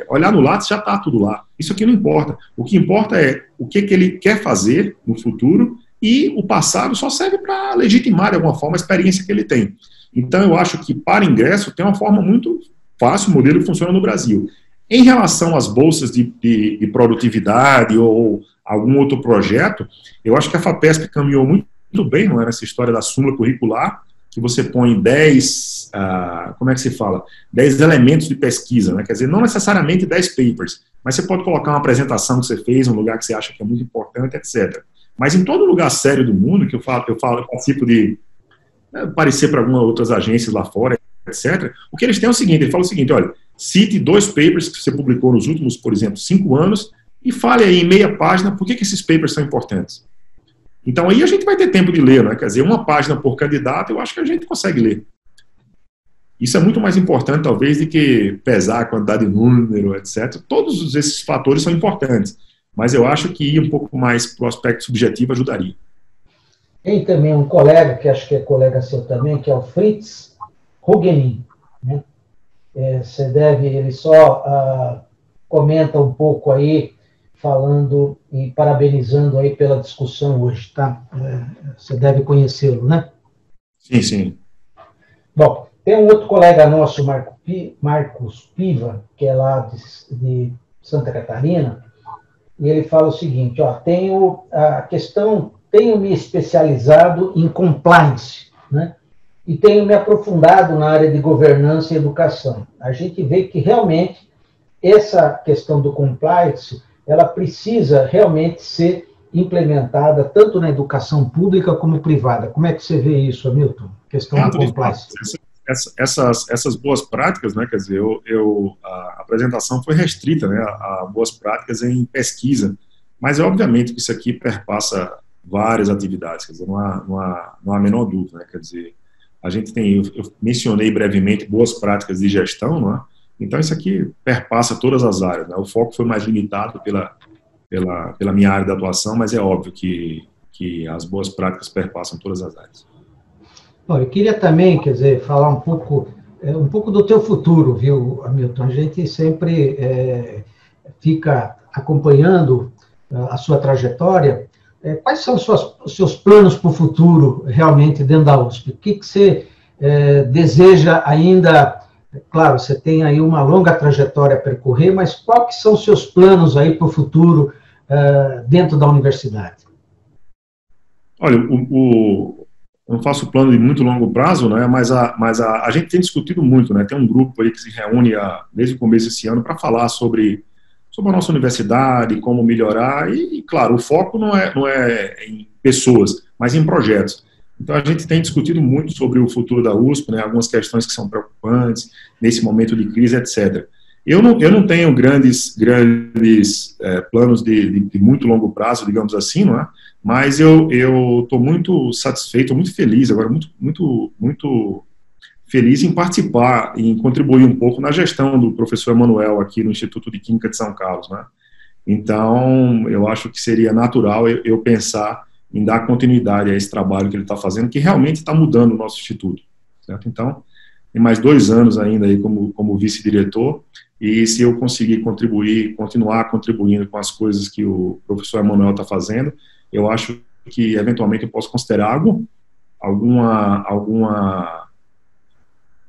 olhar no lápis já está tudo lá. Isso aqui não importa. O que importa é o que ele quer fazer no futuro, e o passado só serve para legitimar, de alguma forma, a experiência que ele tem. Então, eu acho que para ingresso tem uma forma muito fácil, o modelo que funciona no Brasil. Em relação às bolsas de produtividade ou algum outro projeto, eu acho que a FAPESP caminhou muito bem, não é, nessa história da súmula curricular, que você põe 10, como é que se fala? 10 elementos de pesquisa, né? Quer dizer, não necessariamente 10 papers, mas você pode colocar uma apresentação que você fez, um lugar que você acha que é muito importante, etc. Mas em todo lugar sério do mundo, que eu participo de aparecer para algumas outras agências lá fora, etc., o que eles têm é o seguinte, ele fala o seguinte, olha, cite 2 papers que você publicou nos últimos, por exemplo, 5 anos, e fale aí em meia página por que esses papers são importantes. Então aí a gente vai ter tempo de ler, né? Quer dizer, uma página por candidato, eu acho que a gente consegue ler. Isso é muito mais importante, talvez, do que pesar a quantidade de número, etc. Todos esses fatores são importantes, mas eu acho que ir um pouco mais para o aspecto subjetivo ajudaria. Tem também um colega, que acho que é colega seu também, que é o Fritz Hugenin, né? Ele só comenta um pouco aí, falando e parabenizando aí pela discussão hoje, tá? Você deve conhecê-lo, né? Sim, sim. Bom, tem um outro colega nosso, Marcos Piva, que é lá de Santa Catarina, e ele fala o seguinte, ó, tenho me especializado em compliance, né? E tenho me aprofundado na área de governança e educação. A gente vê que realmente essa questão do compliance, ela precisa realmente ser implementada tanto na educação pública como privada. Como é que você vê isso, Hamilton? Questão do compliance. Essas boas práticas, né, quer dizer, a apresentação foi restrita, né, a boas práticas em pesquisa, mas obviamente que isso aqui perpassa várias atividades, quer dizer, não há a menor dúvida, né, quer dizer, a gente tem, eu mencionei brevemente boas práticas de gestão, não é? Então isso aqui perpassa todas as áreas, né? O foco foi mais limitado pela minha área de atuação, mas é óbvio que as boas práticas perpassam todas as áreas. Bom, eu queria também, quer dizer, falar um pouco do teu futuro, viu, Hamilton? A gente sempre fica acompanhando a sua trajetória. Quais são os seus planos para o futuro, realmente, dentro da USP? O que você deseja ainda? Claro, você tem aí uma longa trajetória a percorrer, mas quais que são os seus planos aí para o futuro dentro da universidade? Olha, eu não faço plano de muito longo prazo, né, mas a gente tem discutido muito, né, tem um grupo aí que se reúne desde o começo desse ano para falar sobre a nossa universidade, como melhorar, e claro, o foco não é em pessoas, mas em projetos. Então, a gente tem discutido muito sobre o futuro da USP, né, algumas questões que são preocupantes, nesse momento de crise, etc. Eu não tenho grandes planos de muito longo prazo, digamos assim, não é? Mas eu estou muito satisfeito, muito feliz, agora muito feliz em participar, em contribuir um pouco na gestão do professor Emanuel aqui no Instituto de Química de São Carlos, né? Então, eu acho que seria natural eu pensar em dar continuidade a esse trabalho que ele está fazendo, que realmente está mudando o nosso instituto, certo? Então, tem mais 2 anos ainda aí como vice-diretor, e se eu conseguir continuar contribuindo com as coisas que o professor Emanuel está fazendo, eu acho que, eventualmente, eu posso considerar alguma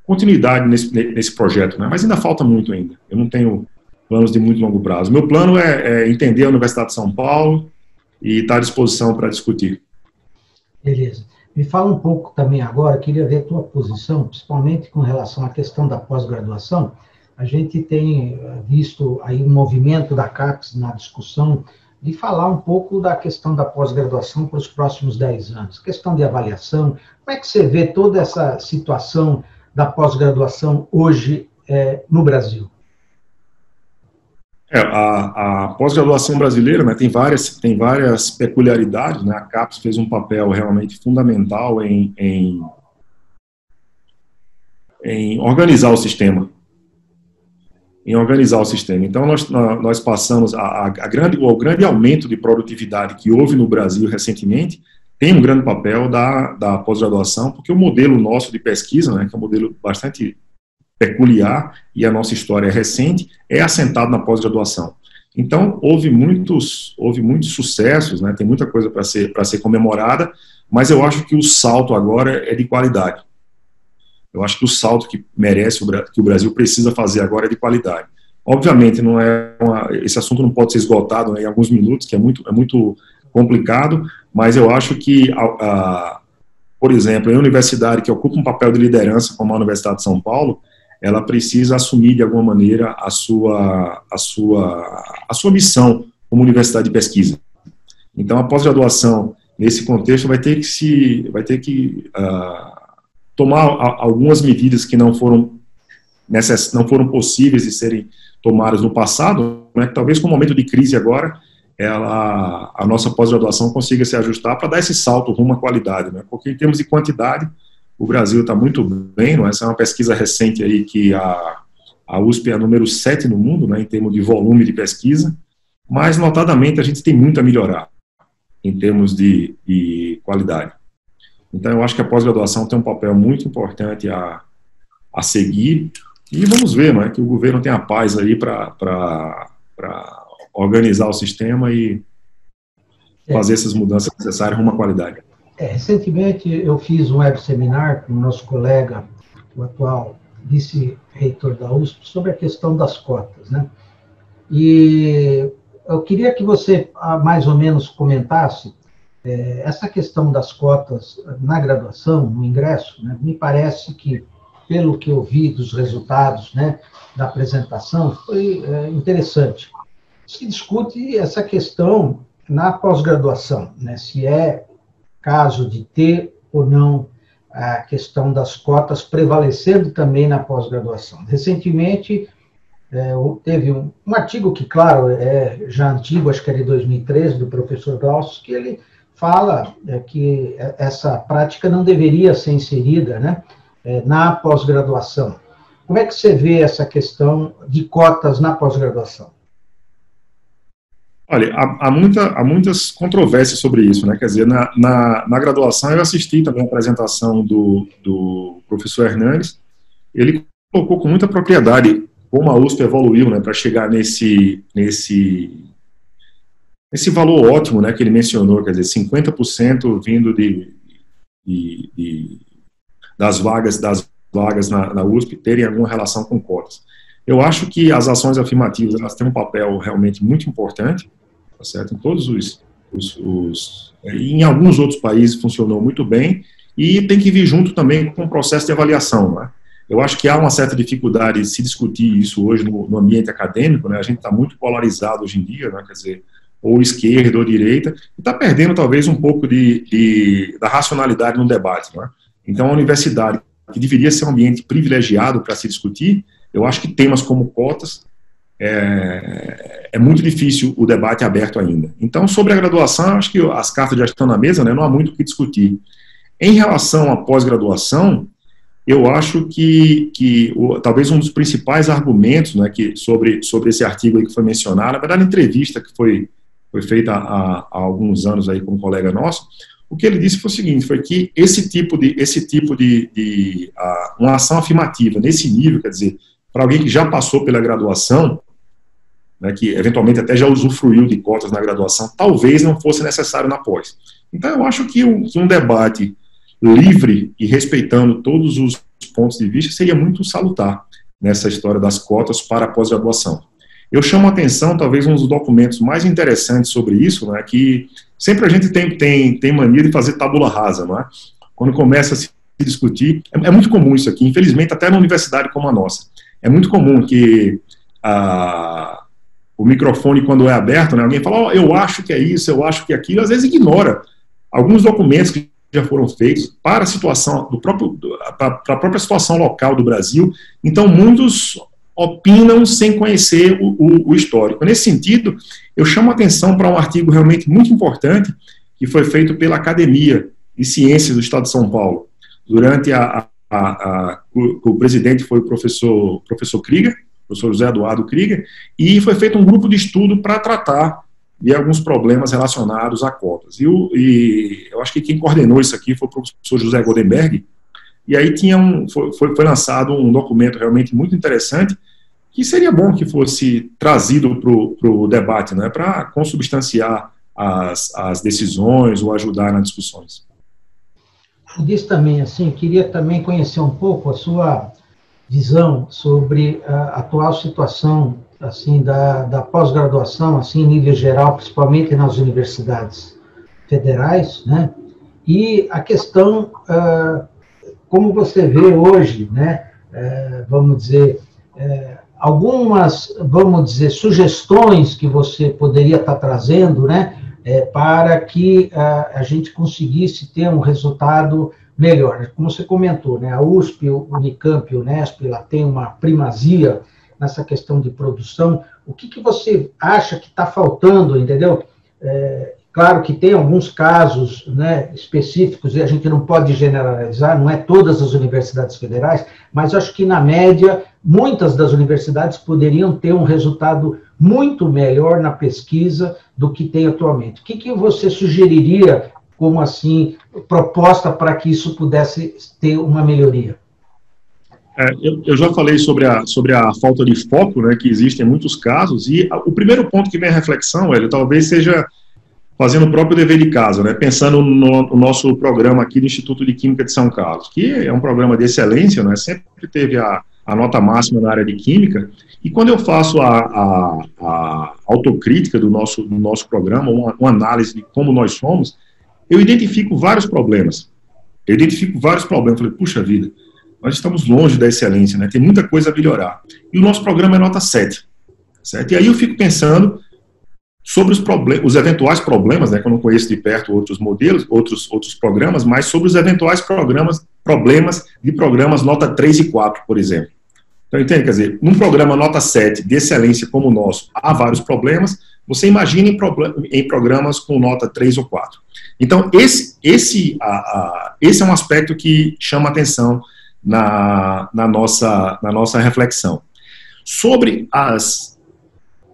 continuidade nesse projeto, né? Mas ainda falta muito ainda. Eu não tenho planos de muito longo prazo. Meu plano é entender a Universidade de São Paulo e estar à disposição para discutir. Beleza. Me fala um pouco também agora, queria ver a tua posição, principalmente com relação à questão da pós-graduação. a gente tem visto aí um movimento da CAPES na discussão de falar um pouco da questão da pós-graduação para os próximos 10 anos, questão de avaliação. Como é que você vê toda essa situação da pós-graduação hoje no Brasil? A pós-graduação brasileira, né, tem várias peculiaridades, né? A CAPES fez um papel realmente fundamental em organizar o sistema. Então, nós passamos o grande aumento de produtividade que houve no Brasil recentemente tem um grande papel da pós-graduação, porque o modelo nosso de pesquisa, né, que é um modelo bastante peculiar, e a nossa história é recente, é assentado na pós-graduação. Então, houve muitos sucessos, né, tem muita coisa para ser comemorada, mas eu acho que o salto agora é de qualidade. Eu acho que o salto que que o Brasil precisa fazer agora é de qualidade. Obviamente, esse assunto não pode ser esgotado, né, em alguns minutos, que é muito complicado, mas eu acho que, por exemplo, em uma universidade que ocupa um papel de liderança, como a Universidade de São Paulo, ela precisa assumir, de alguma maneira, a sua missão como universidade de pesquisa. Então, a pós-graduação, nesse contexto, vai ter que tomar algumas medidas que não foram possíveis de serem tomadas no passado, né, talvez com o momento de crise agora, a nossa pós-graduação consiga se ajustar para dar esse salto rumo à qualidade, né, porque em termos de quantidade, o Brasil está muito bem, não é? Essa é uma pesquisa recente aí que a USP é a número 7 no mundo, né, em termos de volume de pesquisa, mas notadamente a gente tem muito a melhorar em termos de qualidade. Então, eu acho que a pós-graduação tem um papel muito importante a seguir, e vamos ver, não é, que o governo tenha paz aí para organizar o sistema e fazer essas mudanças necessárias rumo à qualidade. Recentemente, eu fiz um web seminar com o nosso colega, o atual vice-reitor da USP, sobre a questão das cotas, né? E eu queria que você mais ou menos comentasse essa questão das cotas na graduação, no ingresso, né? Me parece que, pelo que eu vi dos resultados, né, da apresentação, foi interessante. Se discute essa questão na pós-graduação, né, se é caso de ter ou não a questão das cotas prevalecendo também na pós-graduação. Recentemente, teve um artigo que, claro, é já antigo, acho que é de 2013, do professor Glaucio, que ele fala que essa prática não deveria ser inserida, né, na pós-graduação. Como é que você vê essa questão de cotas na pós-graduação? Olha, há muitas controvérsias sobre isso, né? Quer dizer, na graduação eu assisti também a apresentação do professor Hernandes. Ele colocou com muita propriedade como a USP evoluiu, né, para chegar nesse valor ótimo, né, que ele mencionou, quer dizer, 50% vindo das vagas na USP terem alguma relação com cotas. Eu acho que as ações afirmativas, elas têm um papel realmente muito importante, tá certo? Em todos em alguns outros países funcionou muito bem, e tem que vir junto também com o processo de avaliação, né? Eu acho que há uma certa dificuldade de se discutir isso hoje no ambiente acadêmico, né? A gente está muito polarizado hoje em dia, né? Quer dizer, ou esquerda ou direita, e está perdendo talvez um pouco da racionalidade no debate, né? Então, a universidade, que deveria ser um ambiente privilegiado para se discutir, eu acho que temas como cotas, é muito difícil o debate aberto ainda. Então, sobre a graduação, acho que as cartas já estão na mesa, né, não há muito o que discutir. Em relação à pós-graduação, eu acho que talvez um dos principais argumentos, né, sobre esse artigo aí que foi mencionado, na verdade, a entrevista que foi feita há alguns anos aí com um colega nosso, o que ele disse foi o seguinte, foi que esse tipo de uma ação afirmativa nesse nível, quer dizer, para alguém que já passou pela graduação, né, que eventualmente até já usufruiu de cotas na graduação, talvez não fosse necessário na pós. Então, eu acho que um debate livre e respeitando todos os pontos de vista seria muito salutar nessa história das cotas para a pós-graduação. Eu chamo a atenção, talvez, um dos documentos mais interessantes sobre isso, né, que sempre a gente tem mania de fazer tábula rasa, não é? Quando começa a se discutir, é muito comum isso aqui, infelizmente, até na universidade como a nossa. é muito comum que o microfone, quando é aberto, né, alguém fala, eu acho que é isso, eu acho que é aquilo, às vezes ignora alguns documentos que já foram feitos para a situação para a própria situação local do Brasil. Então, muitos opinam sem conhecer o histórico. Nesse sentido, eu chamo a atenção para um artigo realmente muito importante que foi feito pela Academia de Ciências do Estado de São Paulo. Durante o presidente foi o professor Krieger, professor José Eduardo Krieger, e foi feito um grupo de estudo para tratar de alguns problemas relacionados a cotas. E eu acho que quem coordenou isso aqui foi o professor José Goldenberg, e aí foi lançado um documento realmente muito interessante, que seria bom que fosse trazido para o debate, né, para consubstanciar as decisões ou ajudar nas discussões. Diz também, assim, queria também conhecer um pouco a sua visão sobre a atual situação, assim, da pós-graduação, assim, em nível geral, principalmente nas universidades federais, né, e a questão, como você vê hoje, né, vamos dizer, algumas, vamos dizer, sugestões que você poderia estar trazendo, né, para que a gente conseguisse ter um resultado melhor. Como você comentou, né, a USP, o Unicamp e o Unesp, ela tem uma primazia nessa questão de produção. O que você acha que está faltando, entendeu? Claro que tem alguns casos, né, específicos, e a gente não pode generalizar, não é todas as universidades federais, mas acho que, na média, muitas das universidades poderiam ter um resultado muito melhor na pesquisa do que tem atualmente. O que você sugeriria como, assim, proposta para que isso pudesse ter uma melhoria? Eu já falei sobre a falta de foco, né, que existe em muitos casos, e o primeiro ponto que vem à reflexão, Hélio, talvez seja fazendo o próprio dever de casa, né, pensando no nosso programa aqui do Instituto de Química de São Carlos, que é um programa de excelência, né, sempre teve a nota máxima na área de Química, e quando eu faço a autocrítica do nosso programa, uma análise de como nós somos, eu identifico vários problemas. Falei, puxa vida, nós estamos longe da excelência, né, tem muita coisa a melhorar. E o nosso programa é nota 7, certo? E aí eu fico pensando sobre os eventuais problemas, né, que eu não conheço de perto outros modelos, outros programas, mas sobre os eventuais problemas de programas nota 3 e 4, por exemplo. Então, entende? Quer dizer, num programa nota 7 de excelência como o nosso, há vários problemas, você imagina em programas com nota 3 ou 4. Então, esse é um aspecto que chama atenção na nossa reflexão. Sobre as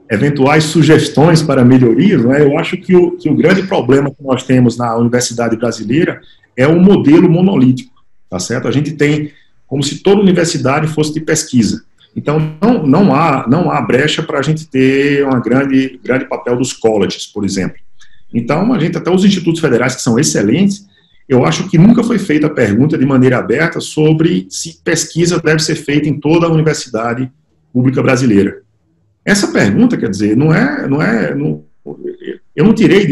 eventuais sugestões para melhorias, né, eu acho que o grande problema que nós temos na universidade brasileira é o modelo monolítico, tá certo? A gente tem como se toda universidade fosse de pesquisa. Então, não há brecha para a gente ter um grande papel dos colleges, por exemplo. Então, até os institutos federais, que são excelentes, eu acho que nunca foi feita a pergunta de maneira aberta sobre se pesquisa deve ser feita em toda a universidade pública brasileira. Essa pergunta, quer dizer, eu não tirei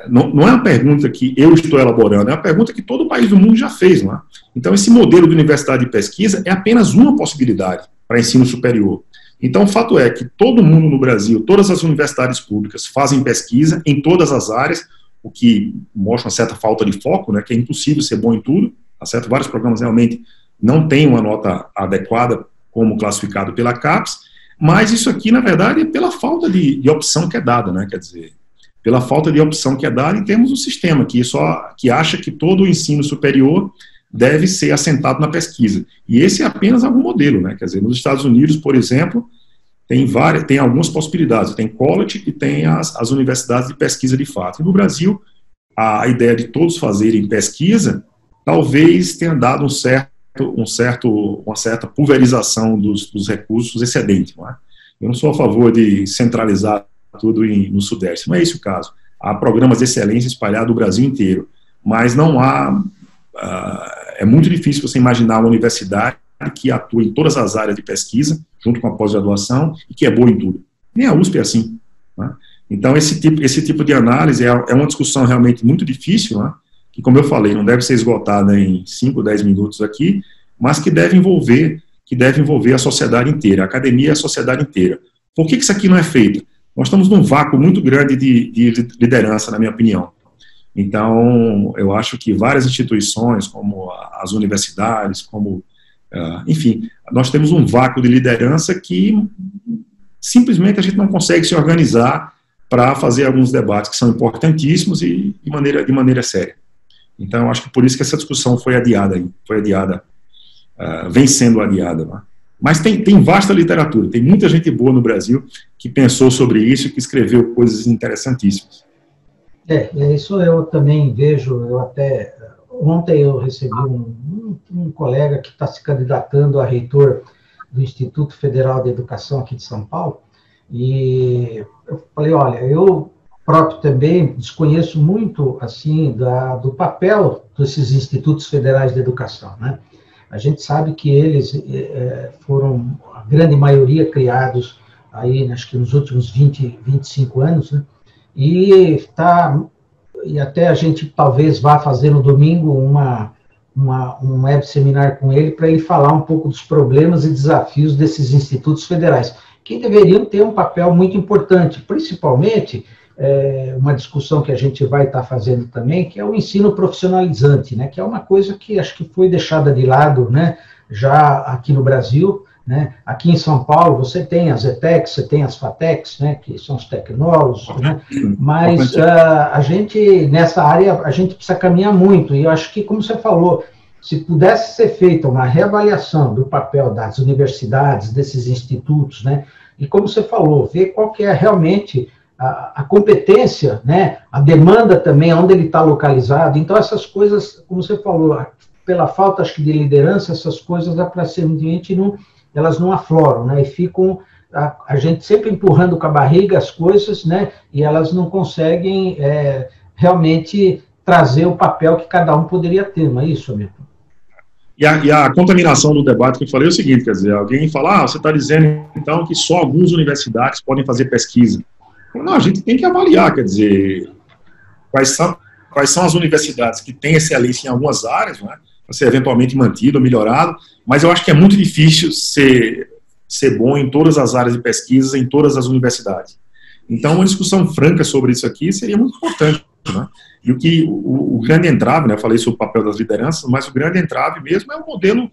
não é uma pergunta que eu estou elaborando, é uma pergunta que todo país do mundo já fez, não é? Então, esse modelo de universidade de pesquisa é apenas uma possibilidade para ensino superior. Então, o fato é que todo mundo no Brasil, todas as universidades públicas fazem pesquisa em todas as áreas, o que mostra uma certa falta de foco, né, que é impossível ser bom em tudo, tá certo? Vários programas realmente não têm uma nota adequada como classificado pela CAPES, mas isso aqui, na verdade, é pela falta de opção que é dada, né, quer dizer, pela falta de opção que é dada em termos do sistema, que acha que todo o ensino superior deve ser assentado na pesquisa. E esse é apenas algum modelo, né, quer dizer, nos Estados Unidos, por exemplo, tem algumas possibilidades, tem college e tem as universidades de pesquisa de fato. E no Brasil, a ideia de todos fazerem pesquisa, talvez tenha dado uma certa pulverização dos recursos excedentes, não é? Eu não sou a favor de centralizar tudo no Sudeste, não é esse o caso. Há programas de excelência espalhados no Brasil inteiro, mas não há... é muito difícil você imaginar uma universidade que atua em todas as áreas de pesquisa, junto com a pós-graduação, e que é boa em tudo. Nem a USP é assim, né? Então, esse tipo de análise é uma discussão realmente muito difícil, né? Que, como eu falei, não deve ser esgotada em 5, 10 minutos aqui, mas que deve envolver a sociedade inteira, a academia e a sociedade inteira. Por que isso aqui não é feito? Nós estamos num vácuo muito grande de liderança, na minha opinião. Então, eu acho que várias instituições, como as universidades, enfim, nós temos um vácuo de liderança que simplesmente a gente não consegue se organizar para fazer alguns debates que são importantíssimos e de maneira séria. Então, eu acho que por isso que essa discussão foi adiada, vem sendo adiada. Né? Mas tem vasta literatura, tem muita gente boa no Brasil que pensou sobre isso e que escreveu coisas interessantíssimas. Isso eu também vejo, ontem eu recebi um colega que está se candidatando a reitor do Instituto Federal de Educação aqui de São Paulo, e eu falei, olha, eu próprio também desconheço muito, assim, do papel desses institutos federais de educação, né? A gente sabe que eles foram, a grande maioria, criados aí, acho que nos últimos 20, 25 anos, né? E até a gente talvez vá fazer no domingo um web seminar com ele para ele falar um pouco dos problemas e desafios desses institutos federais, que deveriam ter um papel muito importante, principalmente uma discussão que a gente vai estar fazendo também, que é o ensino profissionalizante, né, que é uma coisa que acho que foi deixada de lado, né, já aqui no Brasil, né? Aqui em São Paulo você tem as ETECs, você tem as FATECs, né, que são os tecnólogos, né? Mas a gente, nessa área, a gente precisa caminhar muito, e eu acho que, como você falou, se pudesse ser feita uma reavaliação do papel das universidades, desses institutos, né, e como você falou, ver qual que é realmente a competência, né, a demanda também, onde ele está localizado, então essas coisas, como você falou, pela falta, acho que, de liderança, essas coisas, aparentemente, elas não afloram, né, e ficam a gente sempre empurrando com a barriga as coisas, né, e elas não conseguem realmente trazer o papel que cada um poderia ter, não é isso, amigo? E a contaminação do debate que eu falei é o seguinte, quer dizer, alguém fala, você está dizendo, então, que só algumas universidades podem fazer pesquisa. Não, a gente tem que avaliar, quer dizer, quais são as universidades que têm excelência em algumas áreas, né, para ser eventualmente mantido ou melhorado, mas eu acho que é muito difícil ser bom em todas as áreas de pesquisa, em todas as universidades. Então, uma discussão franca sobre isso aqui seria muito importante, né? E o grande entrave, né, eu falei sobre o papel das lideranças, mas o grande entrave mesmo é o modelo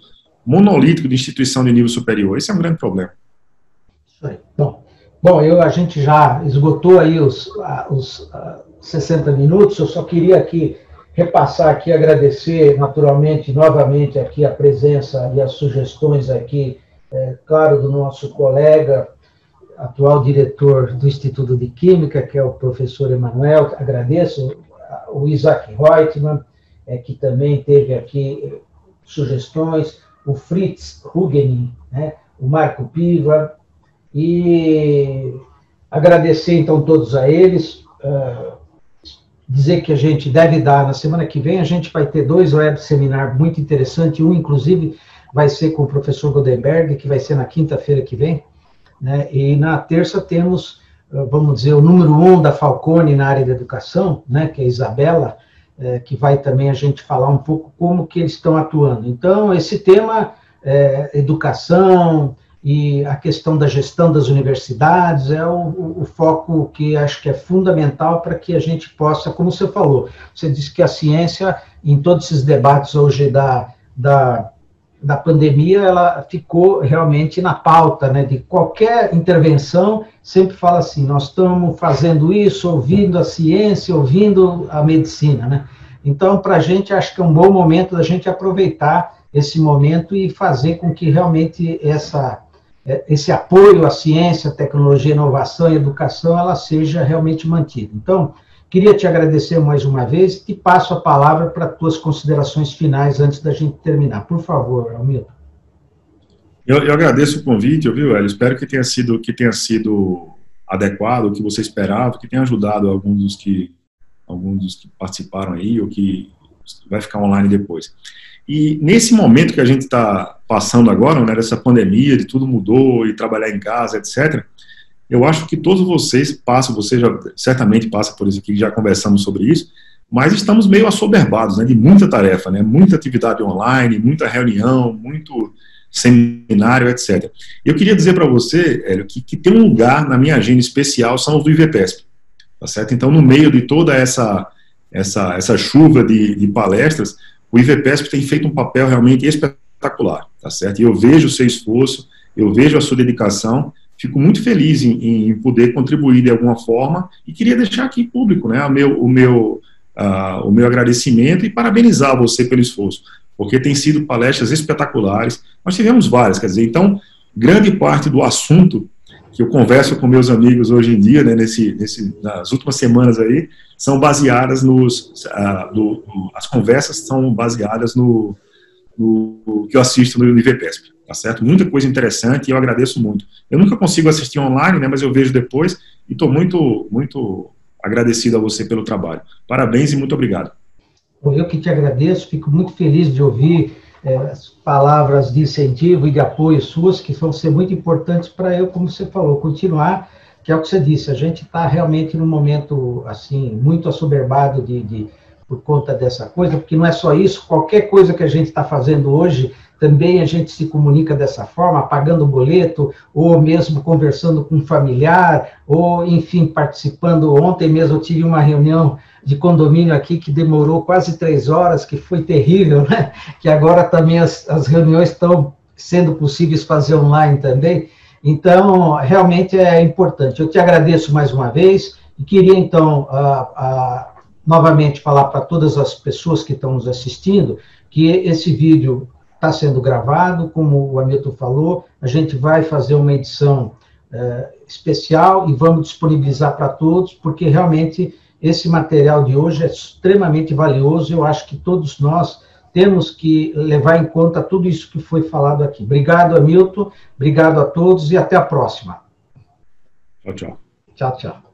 monolítico de instituição de nível superior. Esse é um grande problema. Isso aí. Bom, a gente já esgotou aí os 60 minutos, eu só queria aqui repassar aqui, agradecer naturalmente, novamente aqui a presença e as sugestões aqui, claro, do nosso colega, atual diretor do Instituto de Química, que é o professor Emanuel, agradeço, o Isaac Reutemann, que também teve aqui sugestões, o Fritz Hugenin, né, o Marco Piva, e agradecer então todos a eles, dizer que a gente deve dar, na semana que vem, a gente vai ter 2 web seminários muito interessantes, um inclusive vai ser com o professor Goldenberg, que vai ser na quinta-feira que vem, né, e na terça temos, vamos dizer, o número 1 da Falcone na área da educação, né, que é a Isabela, que vai também a gente falar um pouco como que eles estão atuando. Então, esse tema, educação e a questão da gestão das universidades é o foco que acho que é fundamental para que a gente possa, como você falou, você disse que a ciência, em todos esses debates hoje da pandemia, ela ficou realmente na pauta, né, de qualquer intervenção, sempre fala assim, nós estamos fazendo isso, ouvindo a ciência, ouvindo a medicina, né? Então, para a gente, acho que é um bom momento da gente aproveitar esse momento e fazer com que realmente esse apoio à ciência, tecnologia, inovação e educação, ela seja realmente mantida. Então, queria te agradecer mais uma vez e passo a palavra para tuas considerações finais antes da gente terminar. Por favor, Hamilton. Eu agradeço o convite, viu, Hélio? Espero que tenha sido adequado, o que você esperava, que tenha ajudado alguns dos que participaram aí, ou que vai ficar online depois. E nesse momento que a gente está passando agora, né, dessa pandemia, de tudo mudou, e trabalhar em casa, etc., eu acho que todos vocês passam, você já certamente passa por isso aqui, já conversamos sobre isso, mas estamos meio assoberbados, né, de muita tarefa, né, muita atividade online, muita reunião, muito seminário, etc. Eu queria dizer para você, Hélio, que tem um lugar na minha agenda especial, são os do IVPESP, tá certo? Então, no meio de toda essa chuva de palestras, o IVPESP tem feito um papel realmente espetacular, tá certo? E eu vejo o seu esforço, eu vejo a sua dedicação, fico muito feliz em poder contribuir de alguma forma e queria deixar aqui público, né, o meu agradecimento e parabenizar você pelo esforço, porque tem sido palestras espetaculares, nós tivemos várias, quer dizer, então, grande parte do assunto que eu converso com meus amigos hoje em dia, né, nas últimas semanas aí, são baseadas as conversas são baseadas no que eu assisto no IVPESP, tá certo? Muita coisa interessante e eu agradeço muito. Eu nunca consigo assistir online, né, mas eu vejo depois e estou muito, muito agradecido a você pelo trabalho. Parabéns e muito obrigado. Eu que te agradeço, fico muito feliz de ouvir as palavras de incentivo e de apoio suas, que vão ser muito importantes para eu, como você falou, continuar, que é o que você disse, a gente está realmente num momento, assim, muito assoberbado por conta dessa coisa, porque não é só isso, qualquer coisa que a gente está fazendo hoje, também a gente se comunica dessa forma, pagando boleto, ou mesmo conversando com um familiar, ou, enfim, participando. Ontem mesmo eu tive uma reunião de condomínio aqui que demorou quase 3 horas, que foi terrível, né? Que agora também as reuniões estão sendo possíveis fazer online também. Então, realmente é importante. Eu te agradeço mais uma vez e queria, então, novamente falar para todas as pessoas que estão nos assistindo que esse vídeo está sendo gravado, como o Hamilton falou, a gente vai fazer uma edição especial e vamos disponibilizar para todos, porque realmente esse material de hoje é extremamente valioso, eu acho que todos nós temos que levar em conta tudo isso que foi falado aqui. Obrigado, Hamilton, obrigado a todos e até a próxima. Tchau, tchau. Tchau, tchau.